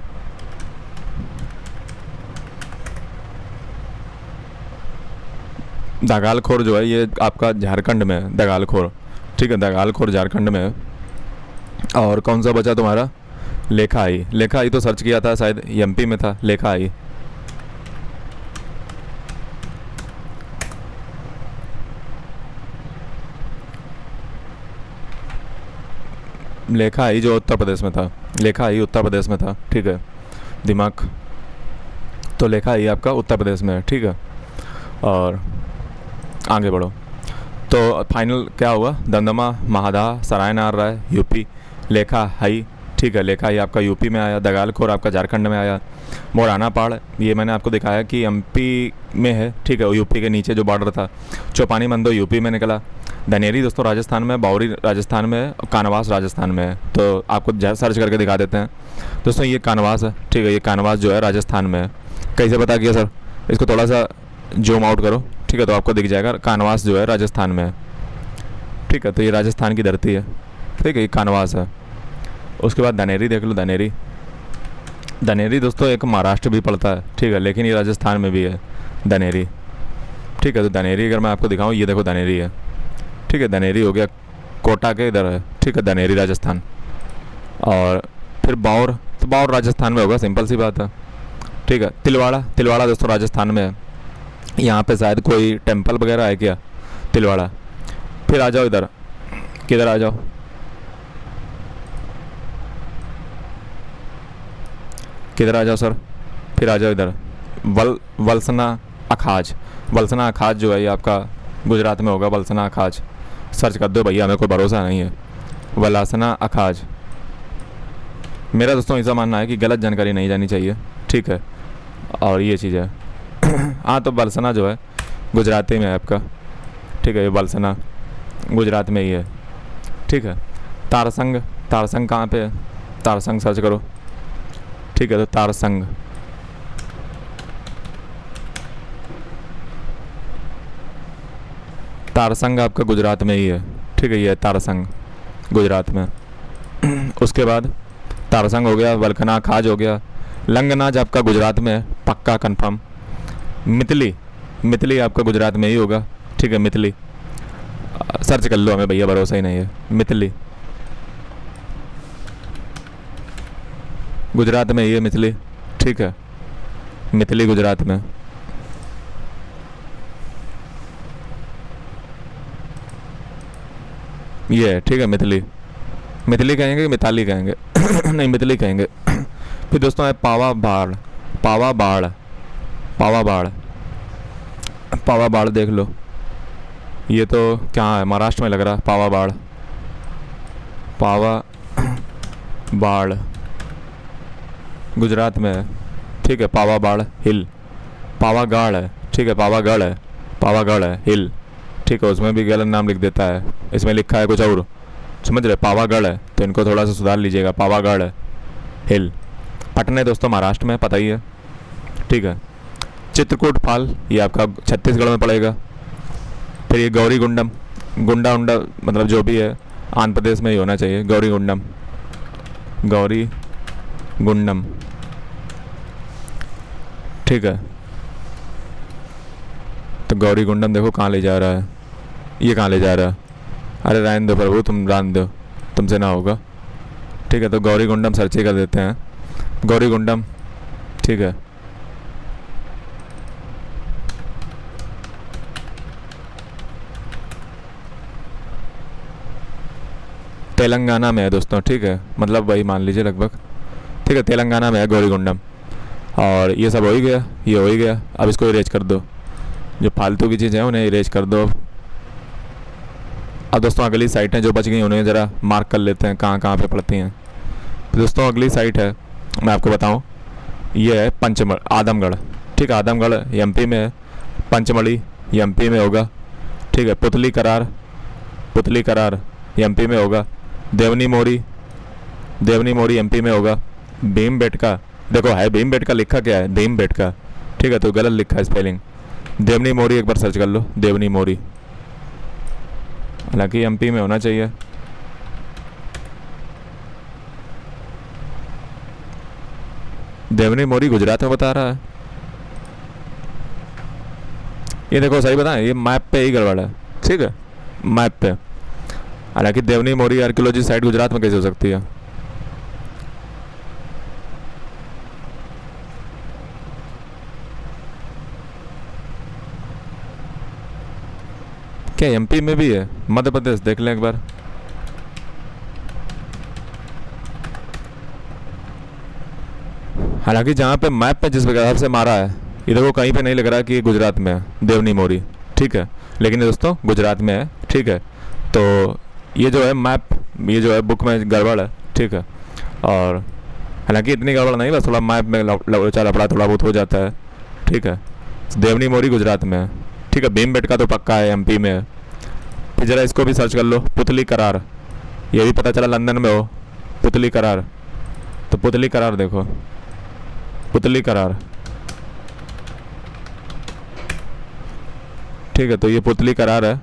दगाल खोर जो है ये आपका झारखंड में है, दगाल खोर। ठीक है, दगाल खोर झारखंड में है। और कौन सा बचा तुम्हारा, लेखा आई तो सर्च किया था शायद एमपी में था लेखा आई। लेखा आई जो उत्तर प्रदेश में था, लेखा आई उत्तर प्रदेश में था। ठीक है, दिमाग तो लेखा आई आपका उत्तर प्रदेश में है। ठीक है, और आगे बढ़ो तो फाइनल क्या हुआ, दमदमा, महादा, सरायनार राय यूपी, लेखा हाई। ठीक है, लेखा हाई आपका यूपी में आया, दगालखोर आपका झारखंड में आया, मोराना पहाड़ ये मैंने आपको दिखाया कि एमपी में है। ठीक है, यूपी के नीचे जो बॉर्डर था। चौपानी मंदो यूपी में निकला। धनेरी दोस्तों राजस्थान में, बावरी राजस्थान में है, और कानवास राजस्थान में है। तो आपको सर्च करके दिखा देते हैं दोस्तों, ये कानवास है। ठीक है, ये कानवास जो है राजस्थान में है। कैसे पता किया सर, इसको थोड़ा सा जूम आउट करो। ठीक है, तो आपको दिख जाएगा कानवास जो है राजस्थान में है। ठीक है, तो ये राजस्थान की धरती है। ठीक है, ये कानवास है। उसके बाद धनेरी देख लो, धनेरी दोस्तों एक महाराष्ट्र भी पड़ता है। ठीक है, लेकिन ये राजस्थान में भी है धनेरी। ठीक है, तो धनेरी अगर मैं आपको दिखाऊं, ये देखो धनेरी है। ठीक है, धनेरी हो गया कोटा के इधर है। ठीक है, धनेरी राजस्थान। और फिर बावर, तो बावर राजस्थान में होगा, सिंपल सी बात है। ठीक है, तिलवाड़ा दोस्तों राजस्थान में है। यहाँ पे शायद कोई टेम्पल वगैरह है क्या, तिलवाड़ा। फिर आ जाओ इधर, किधर आ जाओ, किधर आ जाओ सर, फिर आ जाओ इधर वलसना अखाज जो है ये आपका गुजरात में होगा। वलसना अखाज सर्च कर दो भैया, हमें कोई भरोसा नहीं है। वलसना अखाज, मेरा दोस्तों ऐसा मानना है कि गलत जानकारी नहीं जानी चाहिए। ठीक है, और ये चीज़ है हाँ, तो वलसना जो है गुजराती में है आपका। ठीक है, ये वलसना गुजरात में ही है। ठीक है, तारसंग कहाँ पे है, तारसंग सर्च करो। ठीक है, तो तारसंग आपका गुजरात में ही है। ठीक है, ये है तारसंग गुजरात में। उसके बाद तारसंग हो गया, वलखना खाज हो गया, लंगनाज आपका गुजरात में है पक्का कंफर्म। मितली आपका गुजरात में ही होगा। ठीक है, मितली सर्च कर लो, हमें भैया भरोसा ही नहीं है। मितली गुजरात में ही है मितली। ठीक है, मितली गुजरात में। ये है। ठीक है, मितली कहेंगे कि मिताली कहेंगे नहीं, मितली कहेंगे। फिर दोस्तों है पावा बाढ़ देख लो, ये तो क्या है, महाराष्ट्र में लग रहा है। पावा बाढ़ गुजरात में है। ठीक है, पावा बाढ़ हिल, पावागढ़ है। ठीक है, पावागढ़ है हिल। ठीक है, उसमें भी गलत नाम लिख देता है, इसमें लिखा है कुछ और, समझ रहे, पावागढ़ है, तो इनको थोड़ा सा सुधार लीजिएगा। पावागढ़ है हिल। पटना दोस्तों महाराष्ट्र में, पता ही है। ठीक है, चित्रकूट फाल ये आपका छत्तीसगढ़ में पड़ेगा। फिर ये गौरीगुंडम गुंडा उंडा मतलब जो भी है आंध्र प्रदेश में ही होना चाहिए। गौरी गुंडम, गौरी गुंडम, ठीक है। तो गौरी गुंडम देखो कहाँ ले जा रहा है, ये कहाँ ले जा रहा है। अरे रहने दो प्रभु, तुम रहने दो, तुमसे ना होगा, ठीक है। तो गौरी गुंडम सर्च ही कर देते हैं, गौरी गुंडम, ठीक है। तेलंगाना में है दोस्तों, ठीक है, मतलब वही मान लीजिए लगभग, ठीक है। तेलंगाना में है गौरी गुंडम। और ये सब हो ही गया, ये हो ही गया। अब इसको इरेज कर दो, जो फालतू की चीज़ें हैं उन्हें इरेज कर दो। अब दोस्तों अगली साइटें जो बच गई उन्हें ज़रा मार्क कर लेते हैं कहाँ कहाँ पे पड़ती हैं। तो दोस्तों अगली साइट है, मैं आपको बताऊँ, ये है आदमगढ़, ठीक है। आदमगढ़ एमपी में है, पंचमढ़ी एमपी में होगा, ठीक है। पुतली करार, पुतली करार एमपी में होगा। देवनी मोरी, देवनी मोरी एमपी में होगा। भीम बेटका, देखो है भीम बेटका, लिखा क्या है भीम बेटका, ठीक है, तो गलत लिखा है स्पेलिंग। देवनी मोरी एक बार सर्च कर लो, देवनी मोरी, हालांकि एमपी में होना चाहिए। देवनी मोरी गुजरात में बता रहा है। ये देखो सही बताएं, ये मैप पे ही गड़बड़ है, ठीक है, मैप पे। हालांकि देवनी मोरी आर्कियोलॉजी साइट गुजरात में कैसे हो सकती है। क्या एमपी में भी है? मध्य प्रदेश देख लें एक बार। हालांकि जहाँ पे मैप पे जिस हिसाब से मारा है, ये देखो कहीं पे नहीं लग रहा कि गुजरात में है देवनी मोरी, ठीक है, लेकिन दोस्तों गुजरात में है, ठीक है। तो ये जो है मैप, ये जो है बुक में गड़बड़ है, ठीक है। और हालांकि इतनी गड़बड़ नहीं, बस थोड़ा मैप में लफड़ा थोड़ा बहुत हो जाता है, ठीक है। देवनी मोरी गुजरात में है, ठीक है। भीम बेटका तो पक्का है एमपी में है। फिर ज़रा इसको भी सर्च कर लो, पुतली करार, ये भी पता चला लंदन में हो, पुतली करार। तो पुतली करार देखो, पुतली करार, ठीक है। तो ये पुतली करार है,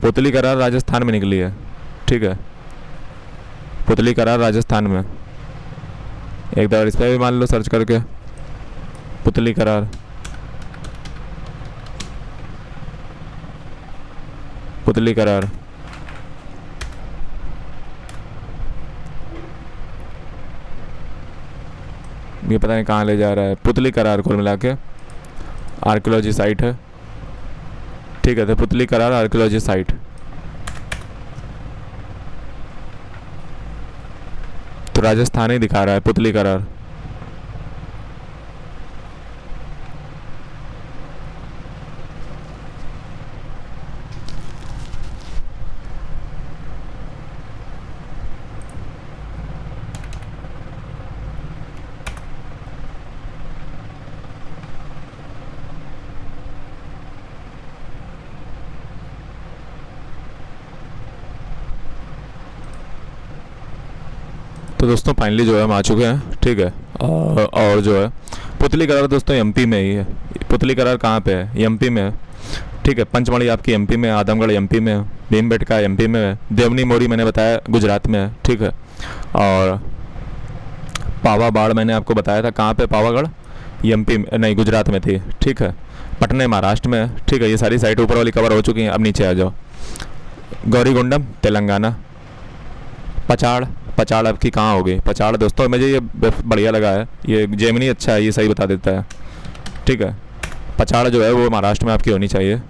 पुतली करार राजस्थान में निकली है, ठीक है। पुतली करार राजस्थान में, एक बार इस पर भी मान लो सर्च करके, पुतली करार, पुतली करार। ये पता नहीं कहाँ ले जा रहा है। पुतली करार कुल मिला के आर्कियोलॉजी साइट है, ठीक है। तो पुतली करार आर्कियोलॉजी साइट, तो राजस्थान ही दिखा रहा है पुतली करार। तो दोस्तों फाइनली जो है हम आ चुके हैं, ठीक है। और जो है पुतली करार दोस्तों एमपी में ही है। पुतली करार कहाँ पे है? एमपी में है, ठीक है। पंचमढ़ी आपकी एमपी में, आदमगढ़ एमपी में है, भीमबेटका एमपी में है, देवनी मोरी मैंने बताया गुजरात में है, ठीक है। और पावागढ़ मैंने आपको बताया था कहाँ पे, पावागढ़ एमपी में नहीं, गुजरात में थी, ठीक है। पटना महाराष्ट्र में है, ठीक है। ये सारी साइट ऊपर वाली कवर हो चुकी हैं। अब नीचे आ जाओ, गौरीगुंडम तेलंगाना, पचाड़, पचाड़ आपकी कहाँ हो गई? पचाड़ दोस्तों मुझे ये बढ़िया लगा है, ये जेमिनी अच्छा है, ये सही बता देता है, ठीक है। पचाड़ जो है वो महाराष्ट्र में आपकी होनी चाहिए,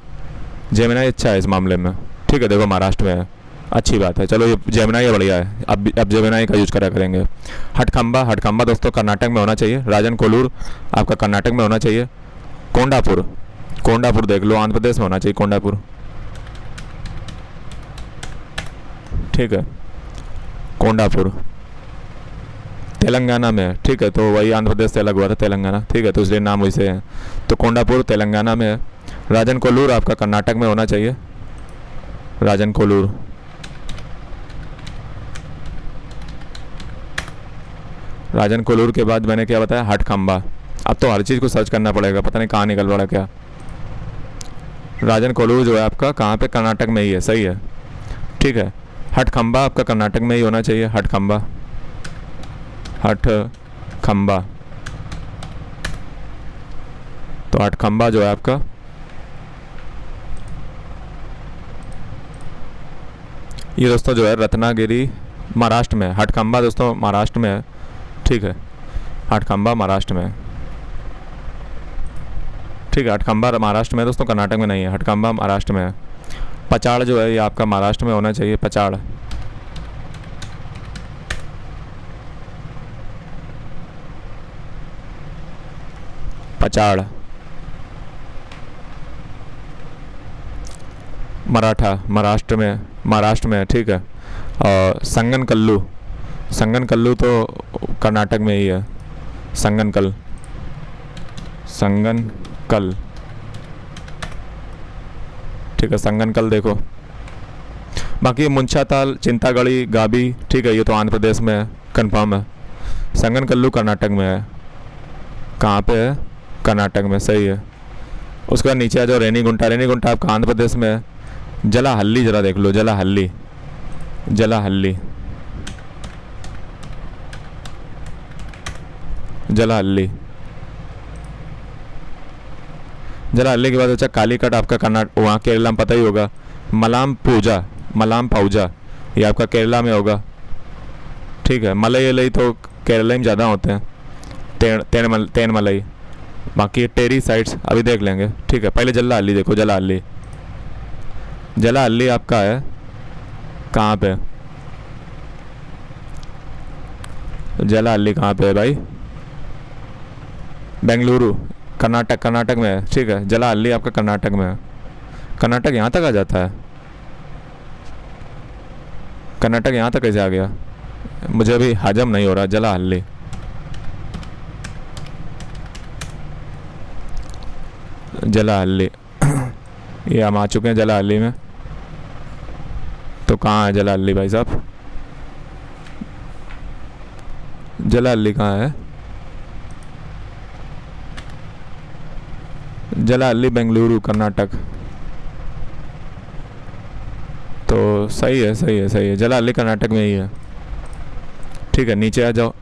जेमिनी अच्छा है इस मामले में, ठीक है। देखो महाराष्ट्र में है, अच्छी बात है, चलो ये जेमिनी बढ़िया है। अब जेमिनी का यूज करा करेंगे। हटखंबा, हटखंबा दोस्तों कर्नाटक में होना चाहिए। राजन कोलूर आपका कर्नाटक में होना चाहिए। कोंडापुर, कोंडापुर देख लो आंध्र प्रदेश में होना चाहिए, कोंडापुर, ठीक है। कोंडापुर तेलंगाना में है, ठीक है। तो वही आंध्र प्रदेश से अलग हुआ था तेलंगाना, ठीक है, तो इसलिए नाम वैसे है। तो कोंडापुर तेलंगाना में है। राजन कोलूर आपका कर्नाटक में होना चाहिए, राजन कोलूर, राजन कोलूर के बाद मैंने क्या बताया, हटखंबा। अब तो हर चीज़ को सर्च करना पड़ेगा, पता नहीं कहाँ निकल पड़ा क्या। राजन कोलू जो है आपका कहाँ पे, कर्नाटक में ही है, सही है, ठीक है। हटखंबा आपका कर्नाटक में ही होना चाहिए, हटखंबा, हटखंबा, तो हटखंबा जो है आपका, ये दोस्तों जो है रत्नागिरी महाराष्ट्र में, हटखंबा दोस्तों महाराष्ट्र में है, ठीक है, हटखंबा महाराष्ट्र में, ठीक है। हटखंबा महाराष्ट्र में दोस्तों, कर्नाटक में नहीं है, हटखंबा महाराष्ट्र में है। पचाड़ जो है ये आपका महाराष्ट्र में होना चाहिए, पचाड़, पचाड़, मराठा महाराष्ट्र में, महाराष्ट्र में है, ठीक है। और संगनकल्लू, संगनकल्लू तो कर्नाटक में ही है, संगनकल, संगनकल, ठीक है, संगनकल देखो। बाकी मुंशाताल, चिंतागढ़ी, गाबी, ठीक है, ये तो आंध्र प्रदेश में है, कंफर्म है। संगनकल्लू कर्नाटक में है, कहाँ पे है, कर्नाटक में, सही है। उसके बाद नीचे आ जाओ, रेनीगुंटा, रेनीगुंटा आपका आंध्र प्रदेश में है। जलाहल्ली जरा देख लो, जलाहल्ली, जलाहल्ली, जलाहल्ली, जलाहल्ली के बाद अच्छा कालीकट आपका कर्नाटक, वहाँ केरला में पता ही होगा। मलाम पूजा, मलाम पाउजा, ये आपका केरला में होगा, ठीक है। मलई तो केरला में ज़्यादा होते हैं, तेन मलई। बाकी टेरी साइड्स अभी देख लेंगे, ठीक है। पहले जलाहल्ली देखो, जलाहल्ली, जलाहल्ली आपका है कहाँ पे, जलाहल्ली कहाँ पे है भाई, बेंगलुरु, कर्नाटक, कर्नाटक में है, ठीक है। जलाहल्ली आपका कर्नाटक में है। कर्नाटक यहाँ तक आ जाता है, कर्नाटक यहाँ तक कैसे आ गया, मुझे अभी हजम नहीं हो रहा। जलाहल्ली, जलाहल्ली ये हम आ चुके हैं जलाहल्ली में। तो कहाँ है जलाहल्ली भाई साहब, जलाहल्ली कहाँ है, जलाहल्ली बेंगलुरु कर्नाटक, तो सही है, सही है, सही है, जलाहल्ली कर्नाटक में ही है, ठीक है। नीचे आ जाओ।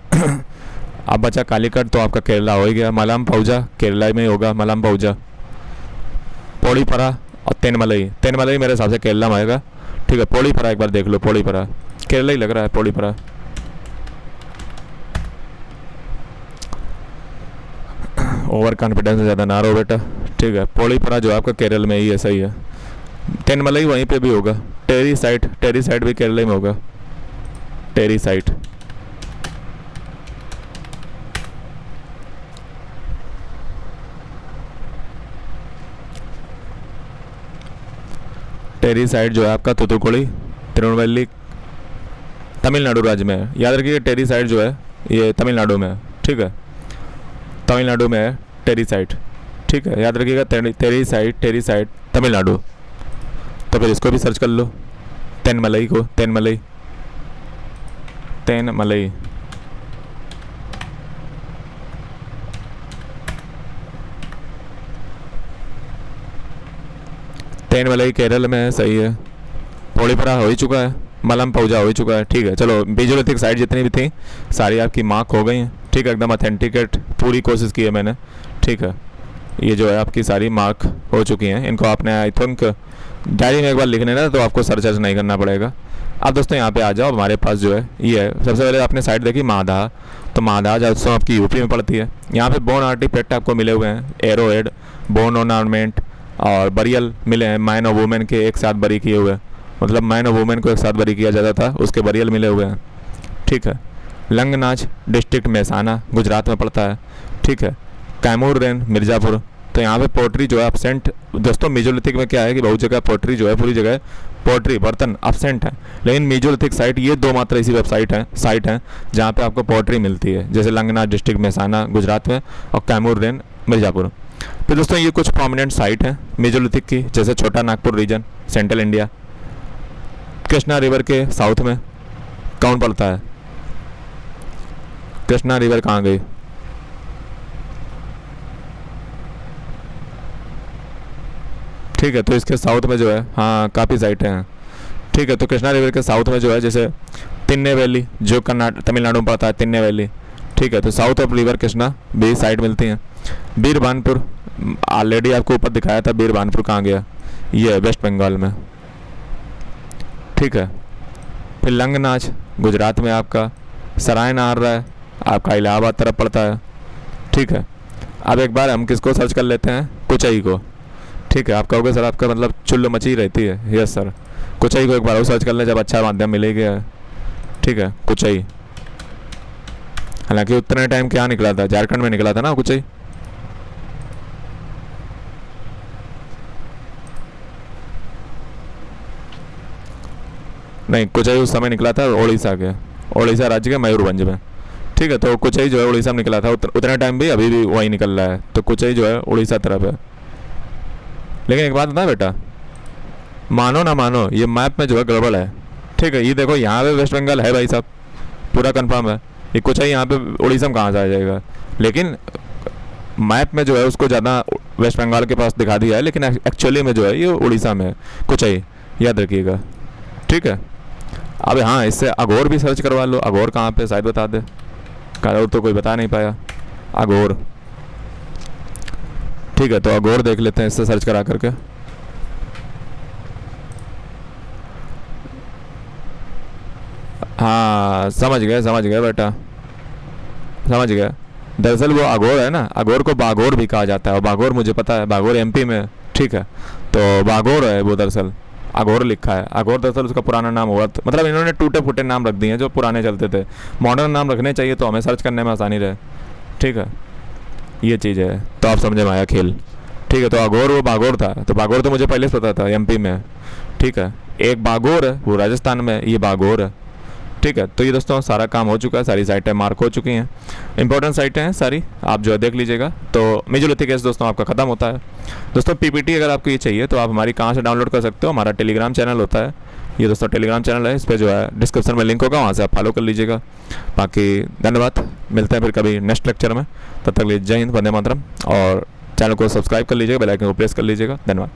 अब बचा कालीकट, तो आपका केरला हो ही गया। मलाम पाउजा केरला में ही होगा, मलाम पाउजा। पोड़ीपरा और तेनमलई, तेनमलई मेरे हिसाब से केरला में आएगा, ठीक है। पोड़ीपरा एक बार देख लो, पोड़ीपरा केरला ही लग रहा है, पोड़ीपरा। ओवर कॉन्फिडेंस ज़्यादा ना रहो बेटा, ठीक है। पोड़ीपरा जो आपका केरल में ही है, सही है। तेनमलई वहीं पे भी होगा। टेरी साइट, टेरी साइट भी केरला में होगा, टेरी साइट। टेरी साइड जो है आपका तुतुकुड़ी, तिरुनेलवेली, तमिलनाडु राज्य में है। याद रखिए टेरी साइड जो है ये तमिलनाडु में है, ठीक है, तमिलनाडु में है टेरी साइड, ठीक है। याद रखिएगा टेरी साइड, टेरी साइड तमिलनाडु। तो फिर इसको भी सर्च कर लो, तेनमलई को, तेनमलई, तेनमलई, तेनमलई केरल में है, सही है। पोड़ीपरा हो ही चुका है, मलम पाउजा हो ही चुका है, ठीक है। चलो विजुअलिथिक साइट जितनी भी थी सारी आपकी मार्क हो गई हैं, ठीक है, एकदम ऑथेंटिकेट पूरी कोशिश की है मैंने, ठीक है। ये जो है आपकी सारी मार्क हो चुकी हैं। इनको आपने आई थिंक डायरी में एक बार लिखने ना, तो आपको सर्च नहीं करना पड़ेगा। अब दोस्तों यहाँ पे आ जाओ, हमारे पास जो है ये है। सबसे पहले आपने साइट देखी माधा, तो माधा दोस्तों आपकी यूपी में पड़ती है। यहाँ पे बोन आर्टिफैक्ट आपको मिले हुए हैं, एरो हेड, बोन ऑर्नामेंट और बरियल मिले हैं। मैन और वुमेन के एक साथ बरी किए हुए, मतलब मैन और वुमेन को एक साथ बरी किया जाता था, उसके बरियल मिले हुए हैं, ठीक है। लंगनाच डिस्ट्रिक्ट मेहसाना गुजरात में पड़ता है, ठीक है। कैमूर रेन मिर्ज़ापुर, तो यहाँ पे पोट्री जो है अपसेंट दोस्तों। मेजोलिथिक में क्या है कि बहुत जगह पोट्री जो है पूरी जगह पोट्री बर्तन अपसेंट है, लेकिन मेजोलिथिक साइट ये दो मात्र ऐसी वेबसाइट हैं, साइट हैं जहाँ पे आपको पोट्री मिलती है, जैसे लंगनाच डिस्ट्रिक्ट मेहसाना गुजरात में और कैमूर रेन मिर्ज़ापुर। फिर दोस्तों ये कुछ प्रोमिनेंट साइट हैं मेजोलिथिक की, जैसे Chota Nagpur region central India. Krishna river के साउथ में कौन पड़ता है, कृष्णा रिवर कहाँ गई, ठीक है। तो इसके साउथ में जो है, हाँ काफ़ी साइटें हैं। ठीक है। तो कृष्णा रिवर के साउथ में जो है, जैसे तिन्ने वैली जो कर्नाटक तमिलनाडु में पड़ता है, तिन्ने वैली। ठीक है। तो साउथ ऑफ रिवर कृष्णा भी साइट मिलती हैं। बीरबानपुर ऑलरेडी आपको ऊपर दिखाया था, बीरबानपुर कहाँ गया, ये है वेस्ट बंगाल में। ठीक है। फिर लंगनाच गुजरात में आपका, सराय नार आपका इलाहाबाद तरफ पड़ता है। ठीक है। अब एक बार हम किसको सर्च कर लेते हैं, कुचई को। ठीक है। आप कहोगे सर आपका मतलब चुल्ल मची रहती है, यस सर। कुचई को एक बार और सर्च कर लें जब अच्छा माध्यम मिलेगा। ठीक है। कुचई, हालांकि उतने टाइम क्या निकला था, झारखंड में निकला था ना कुचई। नहीं, कुचई उस समय निकला था उड़ीसा के, उड़ीसा राज्य के मयूरभंज में। ठीक है। तो कुचई जो है उड़ीसा में निकला था, उतने टाइम भी अभी भी वही निकल रहा है। तो कुचई जो है उड़ीसा तरफ है। लेकिन एक बात बता बेटा, मानो ना मानो ये मैप में जो है गड़बड़ है। ठीक है। ये देखो यहाँ पे वेस्ट बंगाल है भाई साहब, पूरा कंफर्म है। ये कुचई यहाँ पे उड़ीसा में कहाँ से आ जाएगा, लेकिन मैप में जो है उसको ज़्यादा वेस्ट बंगाल के पास दिखा दिया है, लेकिन एक्चुअली में जो है ये उड़ीसा में है कुचई, याद रखिएगा। ठीक है। अब हाँ, इससे अघोर भी सर्च करवा लो, अघोर कहाँ पे शायद बता दे, अघोर तो कोई बता नहीं पाया, अघोर। ठीक है। तो अघोर देख लेते हैं इससे सर्च करा करके। हाँ समझ गए बेटा, समझ गए। दरअसल वो अघोर है ना, अघोर को बागोर भी कहा जाता है, और बागोर मुझे पता है, बागोर एमपी में। ठीक है। तो बागोर है वो, दरअसल अघोर लिखा है। अघोर दरअसल उसका पुराना नाम हुआ, मतलब इन्होंने टूटे फूटे नाम रख दिए हैं जो पुराने चलते थे। मॉडर्न नाम रखने चाहिए तो हमें सर्च करने में आसानी रहे। ठीक है। ये चीज़ है, तो आप समझे में आया खेल। ठीक है। तो अघोर वो बागोर था, तो बागोर तो मुझे पहले से पता था एमपी में। ठीक है। एक बागोर है वो राजस्थान में, ये बागोर है। ठीक है। तो ये दोस्तों सारा काम हो चुका है, सारी साइटें मार्क हो चुकी हैं, इंपॉर्टेंट साइटें हैं सारी, आप जो है देख लीजिएगा। तो मेजोलिथिक दोस्तों आपका ख़त्म होता है। दोस्तों पीपीटी अगर आपको ये चाहिए तो आप हमारी कहाँ से डाउनलोड कर सकते हो, हमारा टेलीग्राम चैनल होता है। ये दोस्तों टेलीग्राम चैनल है, इस पर जो है डिस्क्रिप्शन में लिंक होगा, वहाँ से आप फॉलो कर लीजिएगा। बाकी धन्यवाद, मिलते हैं फिर कभी नेक्स्ट लेक्चर में। तब तक लिए जय हिंद, वंदे मातरम, और चैनल को सब्सक्राइब कर लीजिएगा, बेल आइकन को प्रेस कर लीजिएगा। धन्यवाद।